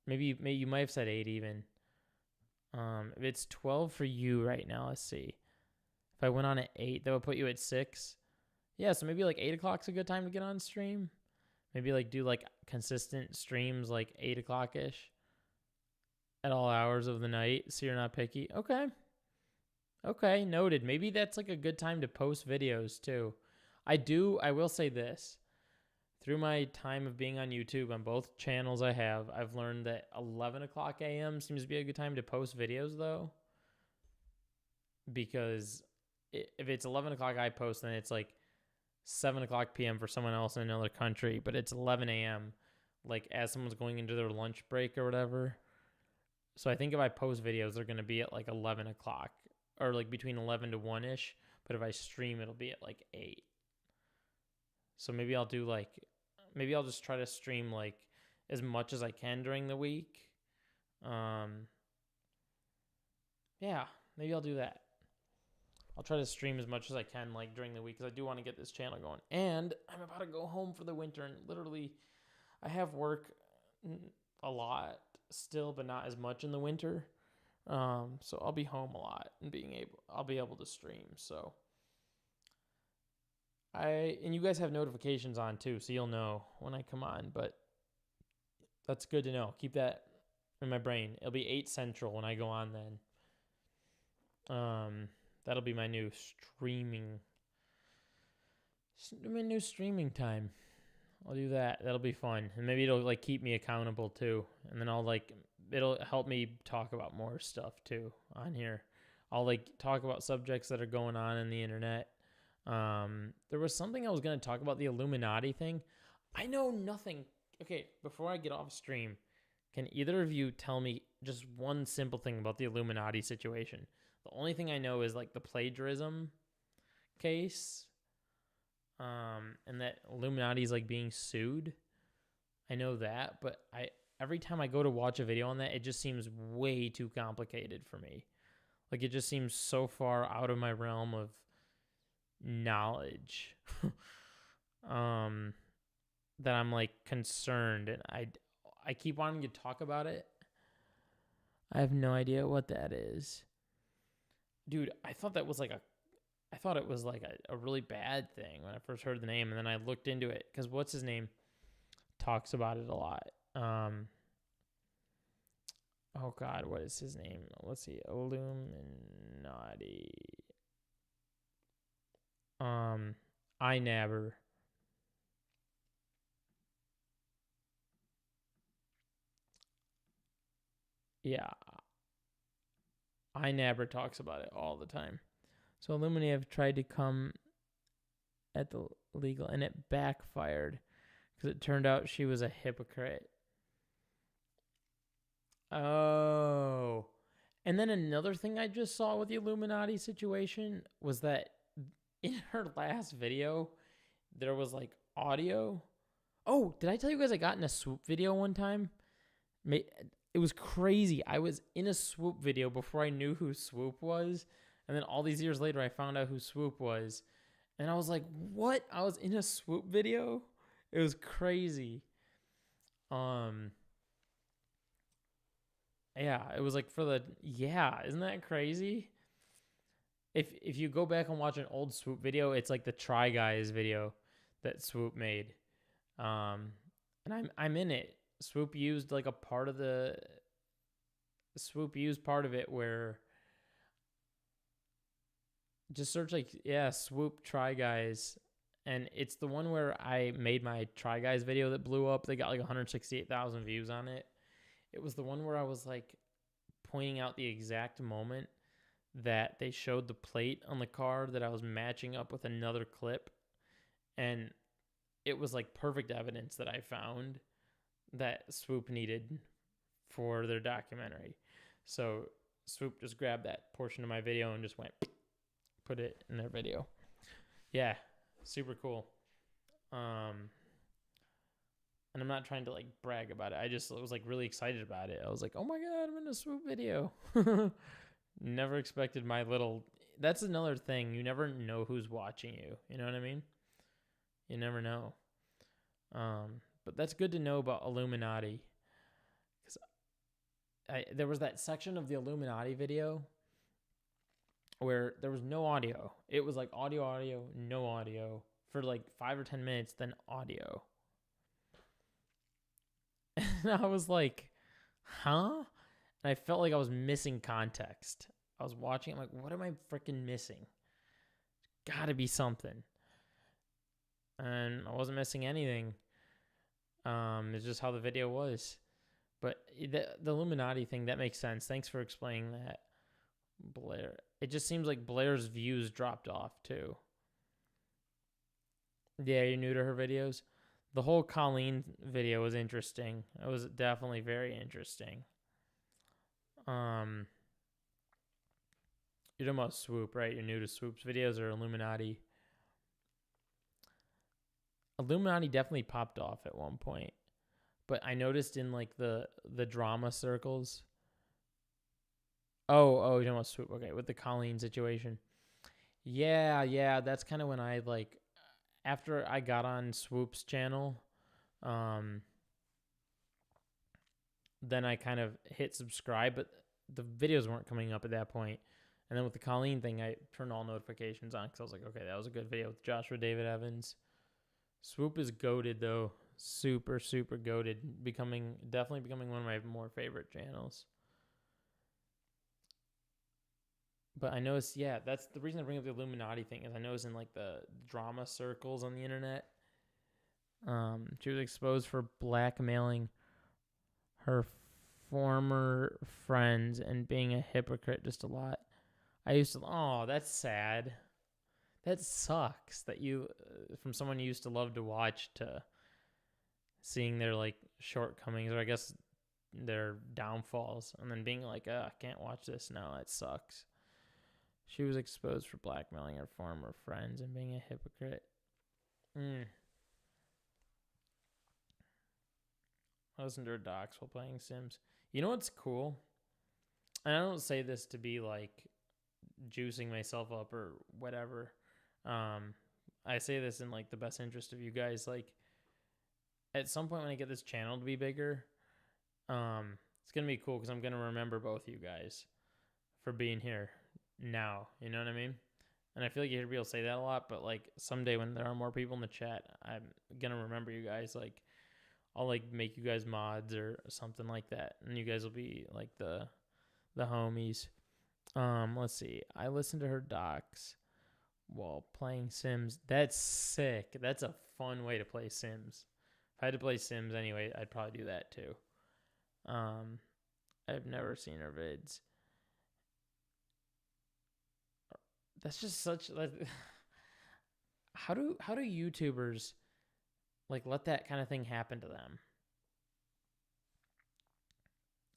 A: Maybe you might have said 8 even. If it's 12 for you right now, let's see. If I went on at 8, that would put you at 6. Yeah, so maybe like 8 o'clock's a good time to get on stream. Maybe like do like consistent streams like 8 o'clock ish at all hours of the night, so you're not picky. Okay, noted. Maybe that's like a good time to post videos too. I will say this. Through my time of being on YouTube on both channels I've learned that 11 o'clock a.m. seems to be a good time to post videos though. Because if it's 11 o'clock I post, then it's like 7 o'clock p.m. for someone else in another country, but it's 11 a.m. like as someone's going into their lunch break or whatever. So I think if I post videos, they're going to be at like 11 o'clock or like between 11 to 1-ish. But if I stream, it'll be at like 8. So maybe I'll just try to stream like as much as I can during the week. Yeah, maybe I'll do that. I'll try to stream as much as I can like during the week because I do want to get this channel going. And I'm about to go home for the winter, and literally I have work a lot still, but not as much in the winter. So I'll be home a lot and I'll be able to stream. So and you guys have notifications on too, so you'll know when I come on, but that's good to know. Keep that in my brain. It'll be 8 Central when I go on then. That'll be my new streaming time. I'll do that. That'll be fun. And maybe it'll like keep me accountable too. And then it'll help me talk about more stuff too on here. I'll like talk about subjects that are going on in the internet. There was something I was going to talk about, the Illuminati thing. I know nothing. Okay, before I get off stream, can either of you tell me just one simple thing about the Illuminati situation? The only thing I know is like the plagiarism case. And that Illuminati is like being sued. I know that, but every time I go to watch a video on that, it just seems way too complicated for me. Like it just seems so far out of my realm of knowledge. That I'm like concerned, and I keep wanting to talk about it. I have no idea what that is. Dude, I thought it was like a really bad thing when I first heard the name, and then I looked into it because what's his name talks about it a lot. Oh God, what is his name? Let's see, Illuminati. iNabber. Yeah. iNabber talks about it all the time. So Illuminati have tried to come at the legal, and it backfired because it turned out she was a hypocrite. Oh. And then another thing I just saw with the Illuminati situation was that in her last video, there was like audio. Oh, did I tell you guys I got in a Swoop video one time? It was crazy. I was in a Swoop video before I knew who Swoop was. And then all these years later, I found out who Swoop was. And I was like, what? I was in a Swoop video? It was crazy. Yeah, it was like isn't that crazy? If you go back and watch an old Swoop video, it's like the Try Guys video that Swoop made. And I'm in it. Swoop used part of it where just search Swoop Try Guys, and it's the one where I made my Try Guys video that blew up. They got like 168,000 views on it. It was the one where I was like pointing out the exact moment that they showed the plate on the car that I was matching up with another clip, and it was like perfect evidence that I found that Swoop needed for their documentary. So Swoop just grabbed that portion of my video and just put it in their video. Yeah, Super cool. And I'm not trying to like brag about it. I just was like really excited about it. I was like, oh my God, I'm in a Swoop video. Never expected my little, that's another thing. You never know who's watching you. You know what I mean? You never know. But that's good to know about Illuminati. Because there was that section of the Illuminati video where there was no audio. It was like audio, no audio for like 5 or 10 minutes, then audio. And I was like, huh? And I felt like I was missing context. I was watching, I'm like, what am I freaking missing? Gotta be something. And I wasn't missing anything. It's just how the video was. But the Illuminati thing, that makes sense. Thanks for explaining that, Blair. It just seems like Blair's views dropped off too. Yeah, you're new to her videos? The whole Colleen video was interesting. It was definitely very interesting. You're talking about Swoop, right? You're new to Swoop's videos or Illuminati? Illuminati definitely popped off at one point. But I noticed in like the drama circles. Oh, you're talking about Swoop. Okay, with the Colleen situation. Yeah, that's kind of when I like, after I got on Swoop's channel, then I kind of hit subscribe, but the videos weren't coming up at that point. And then with the Colleen thing, I turned all notifications on because I was like, okay, that was a good video with Joshua David Evans. Swoop is goated though. Super, super goated. Definitely becoming one of my more favorite channels. But I noticed, yeah, that's the reason I bring up the Illuminati thing is I noticed in like the drama circles on the internet, she was exposed for blackmailing her former friends and being a hypocrite just a lot. That's sad. That sucks that you, from someone you used to love to watch to seeing their like shortcomings or I guess their downfalls and then being like, I can't watch this now. That sucks. She was exposed for blackmailing her former friends and being a hypocrite. I listened to her docs while playing Sims. You know what's cool? And I don't say this to be like juicing myself up or whatever. I say this in like the best interest of you guys. Like at some point when I get this channel to be bigger, it's going to be cool because I'm going to remember both you guys for being here now. You know what I mean? And I feel like you hear people say that a lot, but like someday when there are more people in the chat, I'm going to remember you guys. Like I'll like make you guys mods or something like that. And you guys will be like the homies. Let's see. I listened to her docs while playing Sims. That's sick. That's a fun way to play Sims. If I had to play Sims anyway, I'd probably do that too. I've never seen her vids. That's just such like how do YouTubers like let that kind of thing happen to them?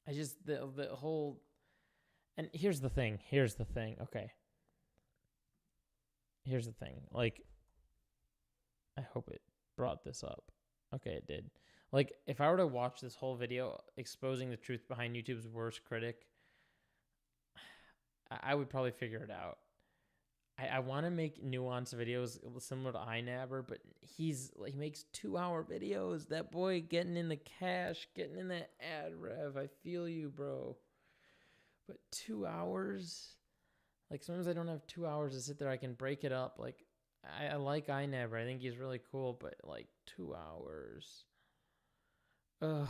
A: I just the whole, and here's the thing. Okay. Here's the thing. Like I hope it brought this up. Okay, it did. Like if I were to watch this whole video exposing the truth behind YouTube's worst critic, I would probably figure it out. I want to make nuanced videos similar to iNabber, but he makes 2-hour videos. That boy getting in the cash, getting in that ad rev. I feel you, bro. But 2 hours? Like sometimes I don't have 2 hours to sit there. I can break it up. Like I like iNabber. I think he's really cool, but like 2 hours. Ugh.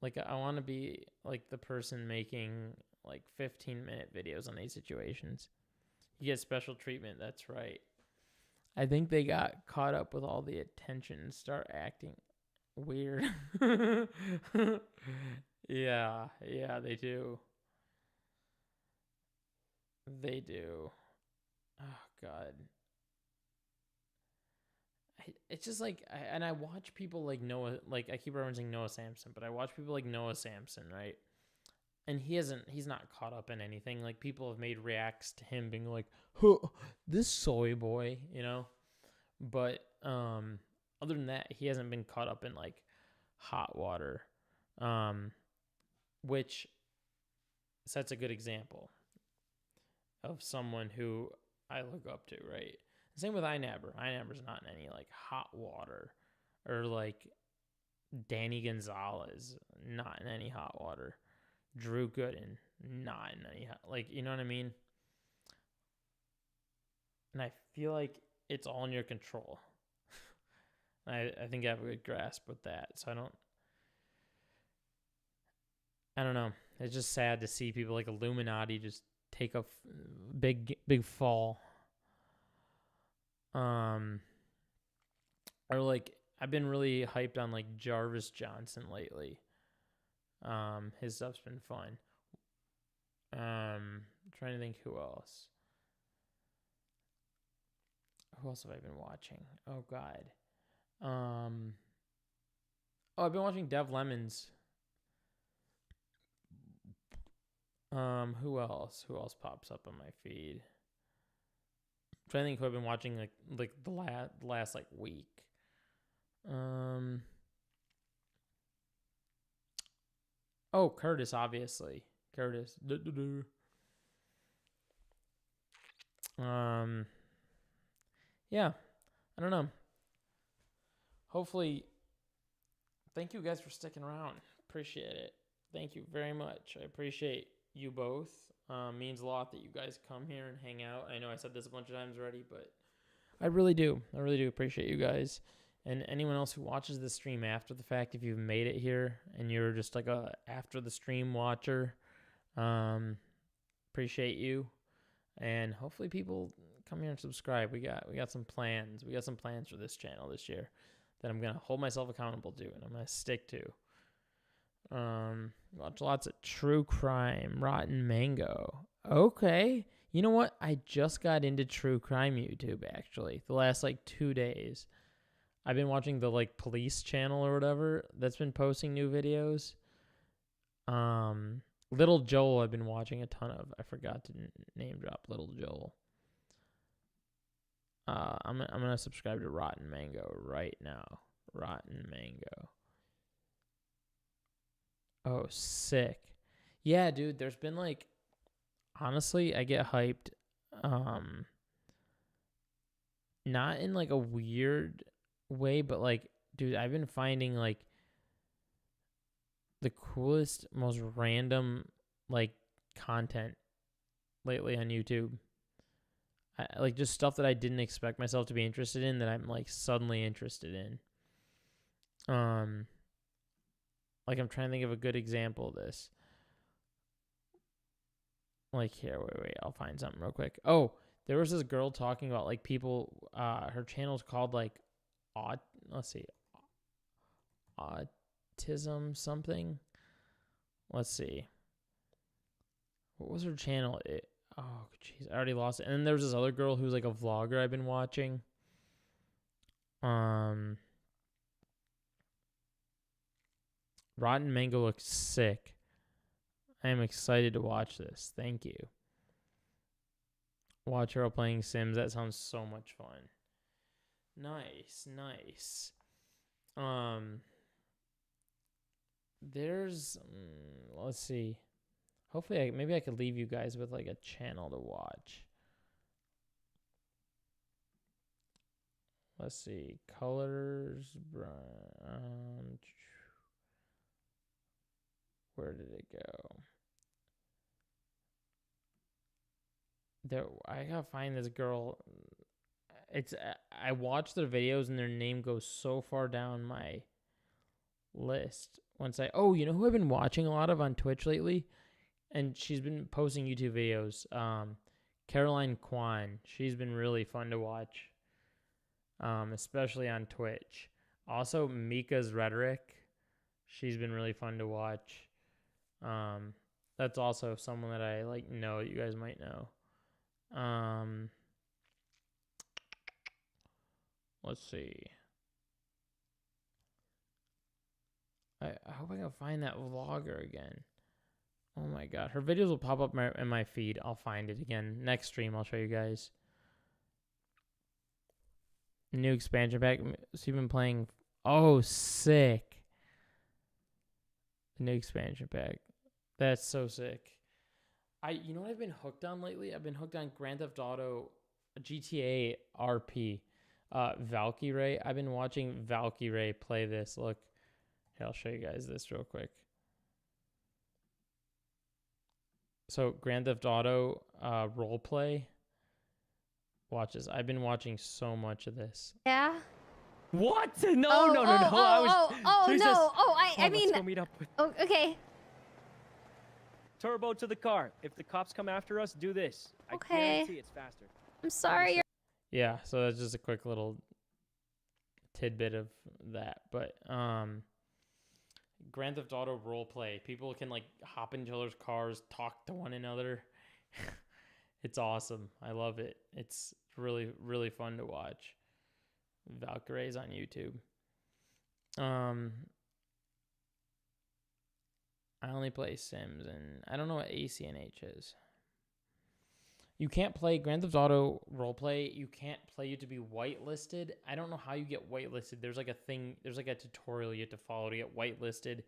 A: Like I want to be like the person making like 15-minute videos on these situations. You get special treatment, that's right. I think they got caught up with all the attention and start acting weird. Yeah, they do. They do. Oh, God. It's just like, I watch people like Noah, like I keep referencing Noah Samson, but I watch people like Noah Samson, right? and he's not caught up in anything. Like, people have made reacts to him being like, huh, this soy boy, you know? But other than that, he hasn't been caught up in like hot water, which sets a good example of someone who I look up to, right? Same with iNabber. iNabber's not in any like hot water, or like Danny Gonzalez, not in any hot water. Drew Gooden, not in any hot, like, you know what I mean? And I feel like it's all in your control. I think I have a good grasp with that. So I don't know. It's just sad to see people like Illuminati just take a big fall. Or like, I've been really hyped on like Jarvis Johnson lately. His stuff's been fun. Trying to think who else. Who else have I been watching? Oh God. I've been watching Dev Lemons. Who else? Who else pops up on my feed? I'm trying to think who I've been watching like the last like week. Oh, Curtis, obviously. Curtis. Yeah. I don't know. Hopefully, thank you guys for sticking around. Appreciate it. Thank you very much. I appreciate you both. Means a lot that you guys come here and hang out. I know I said this a bunch of times already, but I really do. I really do appreciate you guys. And anyone else who watches the stream after the fact, if you've made it here and you're just like a after the stream watcher, appreciate you. And hopefully people come here and subscribe. We got some plans. We got some plans for this channel this year that I'm gonna hold myself accountable to, and I'm gonna stick to. Watch lots of true crime, Rotten Mango. Okay. You know what? I just got into true crime YouTube, actually. The last, like, 2 days. I've been watching the, like, police channel or whatever that's been posting new videos. Little Joel I've been watching a ton of. I forgot to name drop Little Joel. I'm gonna subscribe to Rotten Mango right now. Rotten Mango. Oh, sick. Yeah, dude, there's been like, honestly, I get hyped. Not in like a weird way, but like, dude, I've been finding like the coolest, most random like content lately on YouTube. Like just stuff that I didn't expect myself to be interested in that I'm like suddenly interested in. Like, I'm trying to think of a good example of this. Like, here, wait, I'll find something real quick. Oh, there was this girl talking about, like, people, her channel's called, like, let's see, autism something. Let's see. What was her channel? Oh, jeez, I already lost it. And then there was this other girl who's, like, a vlogger I've been watching. Rotten Mango looks sick. I am excited to watch this. Thank you. Watch her playing Sims. That sounds so much fun. Nice. There's, let's see. Hopefully, maybe I could leave you guys with like a channel to watch. Let's see. Colors, brown. Where did it go? There, I gotta find this girl. I watch their videos and their name goes so far down my list. You know who I've been watching a lot of on Twitch lately? And she's been posting YouTube videos. Caroline Kwan. She's been really fun to watch. Especially on Twitch. Also, Mika's Rhetoric. She's been really fun to watch. That's also someone that I like know you guys might know. Let's see. I hope I can find that vlogger again. Oh my god, her videos will pop up in my feed. I'll find it again. Next stream, I'll show you guys. New expansion pack. So you've been playing. Oh, sick. New expansion pack. That's so sick. You know what I've been hooked on lately? I've been hooked on Grand Theft Auto, GTA RP, Valkyrie. I've been watching Valkyrie play this. Look, here, I'll show you guys this real quick. So Grand Theft Auto roleplay. Watch this. I've been watching so much of this.
B: Yeah.
D: What? No, no. Jesus.
B: No. I mean.
D: Let's go meet up with
B: Oh, okay.
D: Turbo to the car. If the cops come after us, do this.
B: Okay.
D: I guarantee it's faster.
B: I'm sorry.
A: Yeah, so that's just a quick little tidbit of that. But Grand Theft Auto roleplay. People can like hop in each other's cars, talk to one another. It's awesome. I love it. It's really, really fun to watch. Valkyrie's on YouTube. I only play Sims, and I don't know what ACNH is. You can't play Grand Theft Auto roleplay. You can't play it to be whitelisted. I don't know how you get whitelisted. There's like a thing. There's like a tutorial you have to follow to get whitelisted,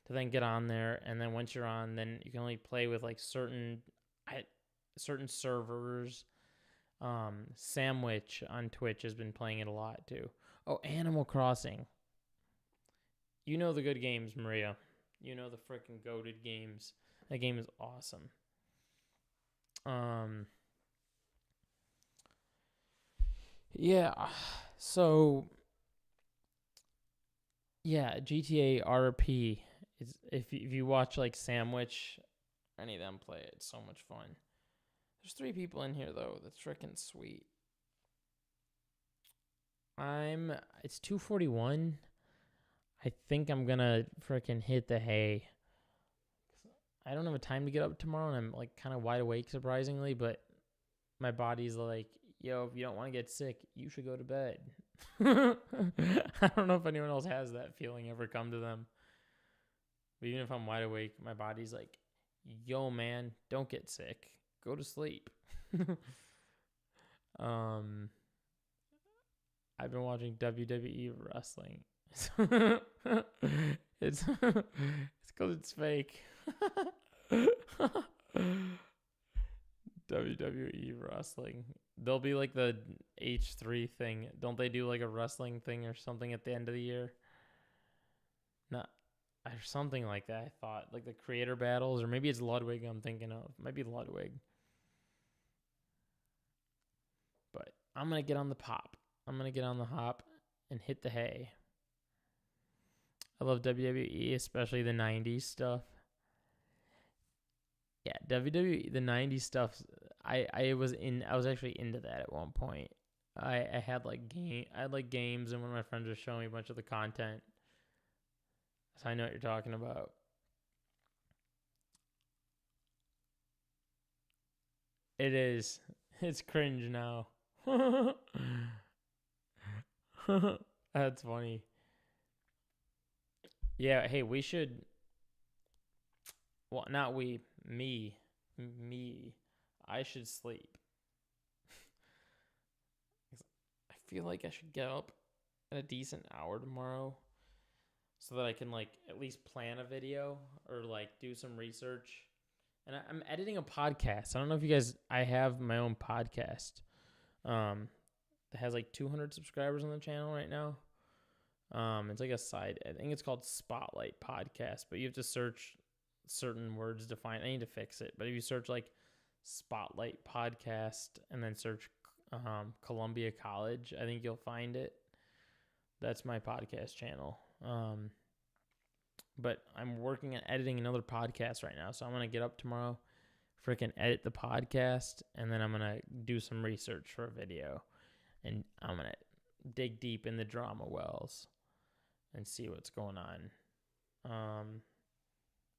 A: to then get on there. And then once you're on, then you can only play with like certain servers. Sandwich on Twitch has been playing it a lot too. Oh, Animal Crossing. You know the good games, Maria. You know the freaking goated games. That game is awesome. Yeah. So yeah, GTA RP is if you watch like Sandwich, any of them play it. It's so much fun. There's 3 people in here though. That's freaking sweet. It's 2:41. I think I'm gonna freaking hit the hay. I don't have a time to get up tomorrow, and I'm like kind of wide awake surprisingly, but my body's like, yo, if you don't want to get sick, you should go to bed. I don't know if anyone else has that feeling ever come to them. But even if I'm wide awake, my body's like, yo, man, don't get sick. Go to sleep. I've been watching WWE wrestling. It's because it's fake. WWE wrestling. There'll be like the H3 thing. Don't they do like a wrestling thing or something at the end of the year? Not or something like that. I thought like the creator battles, or maybe it's Ludwig. I'm thinking of might be Ludwig. But I'm gonna get on the pop. I'm gonna get on the hop and hit the hay. I love WWE, especially the 90s stuff. Yeah, WWE, the 90s stuff, I was actually into that at one point. I had games, and one of my friends was showing me a bunch of the content. So I know what you're talking about. It is. It's cringe now. That's funny. Yeah, hey, we should. Well, not we. Me. I should sleep. I feel like I should get up at a decent hour tomorrow so that I can, like, at least plan a video or, like, do some research. And I'm editing a podcast. I don't know if you guys. I have my own podcast. That has, like, 200 subscribers on the channel right now. It's like a side. I think it's called Spotlight Podcast, but you have to search certain words to find. I need to fix it, but if you search like Spotlight Podcast and then search Columbia College, I think you'll find it. That's my podcast channel. But I'm working on editing another podcast right now, so I'm gonna get up tomorrow, freaking edit the podcast, and then I'm gonna do some research for a video, and I'm gonna dig deep in the drama wells and see what's going on.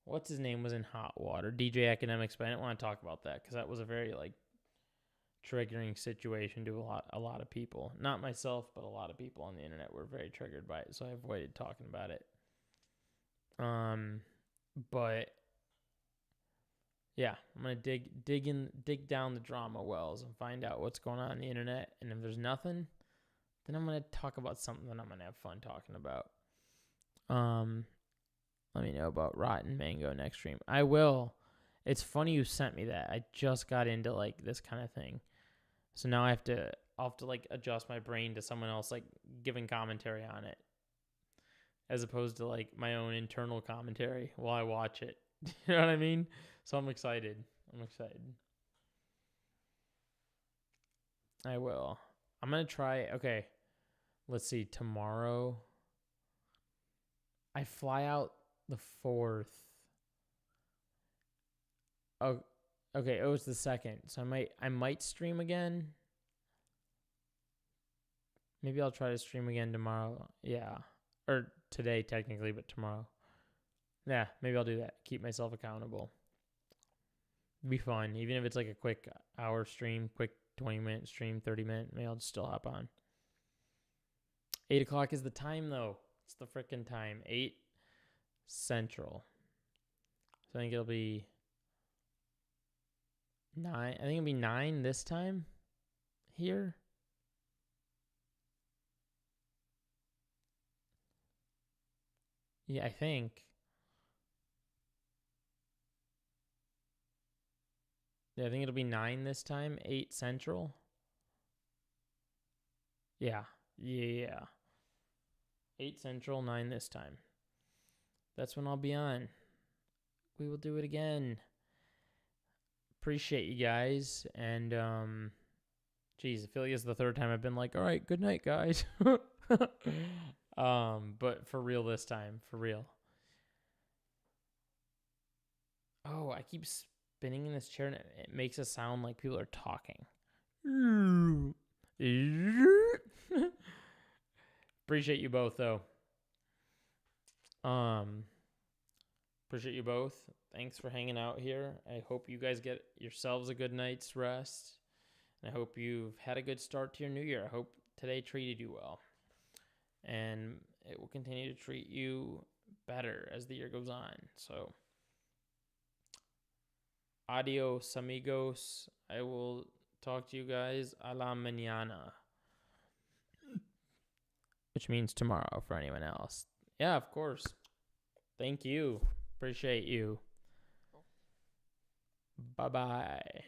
A: What's his name was in Hot Water? DJ Academics, but I didn't want to talk about that because that was a very like triggering situation to a lot of people. Not myself, but a lot of people on the internet were very triggered by it, so I avoided talking about it. But yeah, I'm gonna dig down the drama wells and find out what's going on the internet. And if there's nothing, then I'm gonna talk about something that I'm gonna have fun talking about. Let me know about Rotten Mango next stream. I will. It's funny you sent me that. I just got into like this kind of thing, so now I'll have to like adjust my brain to someone else like giving commentary on it, as opposed to like my own internal commentary while I watch it. You know what I mean? So I'm excited. I will. I'm going to try. Okay. Let's see. Tomorrow, I fly out the 4th. Oh, okay. Oh, it's the 2nd. So I might stream again. Maybe I'll try to stream again tomorrow. Yeah. Or today, technically, but tomorrow. Yeah, maybe I'll do that. Keep myself accountable. Be fun. Even if it's like a quick hour stream, quick 20-minute stream, 30-minute, maybe I'll just still hop on. 8 o'clock is the time, though. It's the freaking time. 8 Central. So I think it'll be 9. I think it'll be 9 this time here. Yeah, I think. Yeah, I think it'll be 9 this time. 8 Central. Yeah. 8 Central, 9 this time. That's when I'll be on. We will do it again. Appreciate you guys. And, geez, I feel like it's the 3rd time I've been like, all right, good night, guys. But for real this time. For real. Oh, I keep spinning in this chair and it makes it sound like people are talking. Appreciate you both, though. Appreciate you both. Thanks for hanging out here. I hope you guys get yourselves a good night's rest. And I hope you've had a good start to your new year. I hope today treated you well. And it will continue to treat you better as the year goes on. So, adios, amigos. I will talk to you guys a la mañana. Which means tomorrow for anyone else. Yeah, of course. Thank you. Appreciate you. Bye-bye.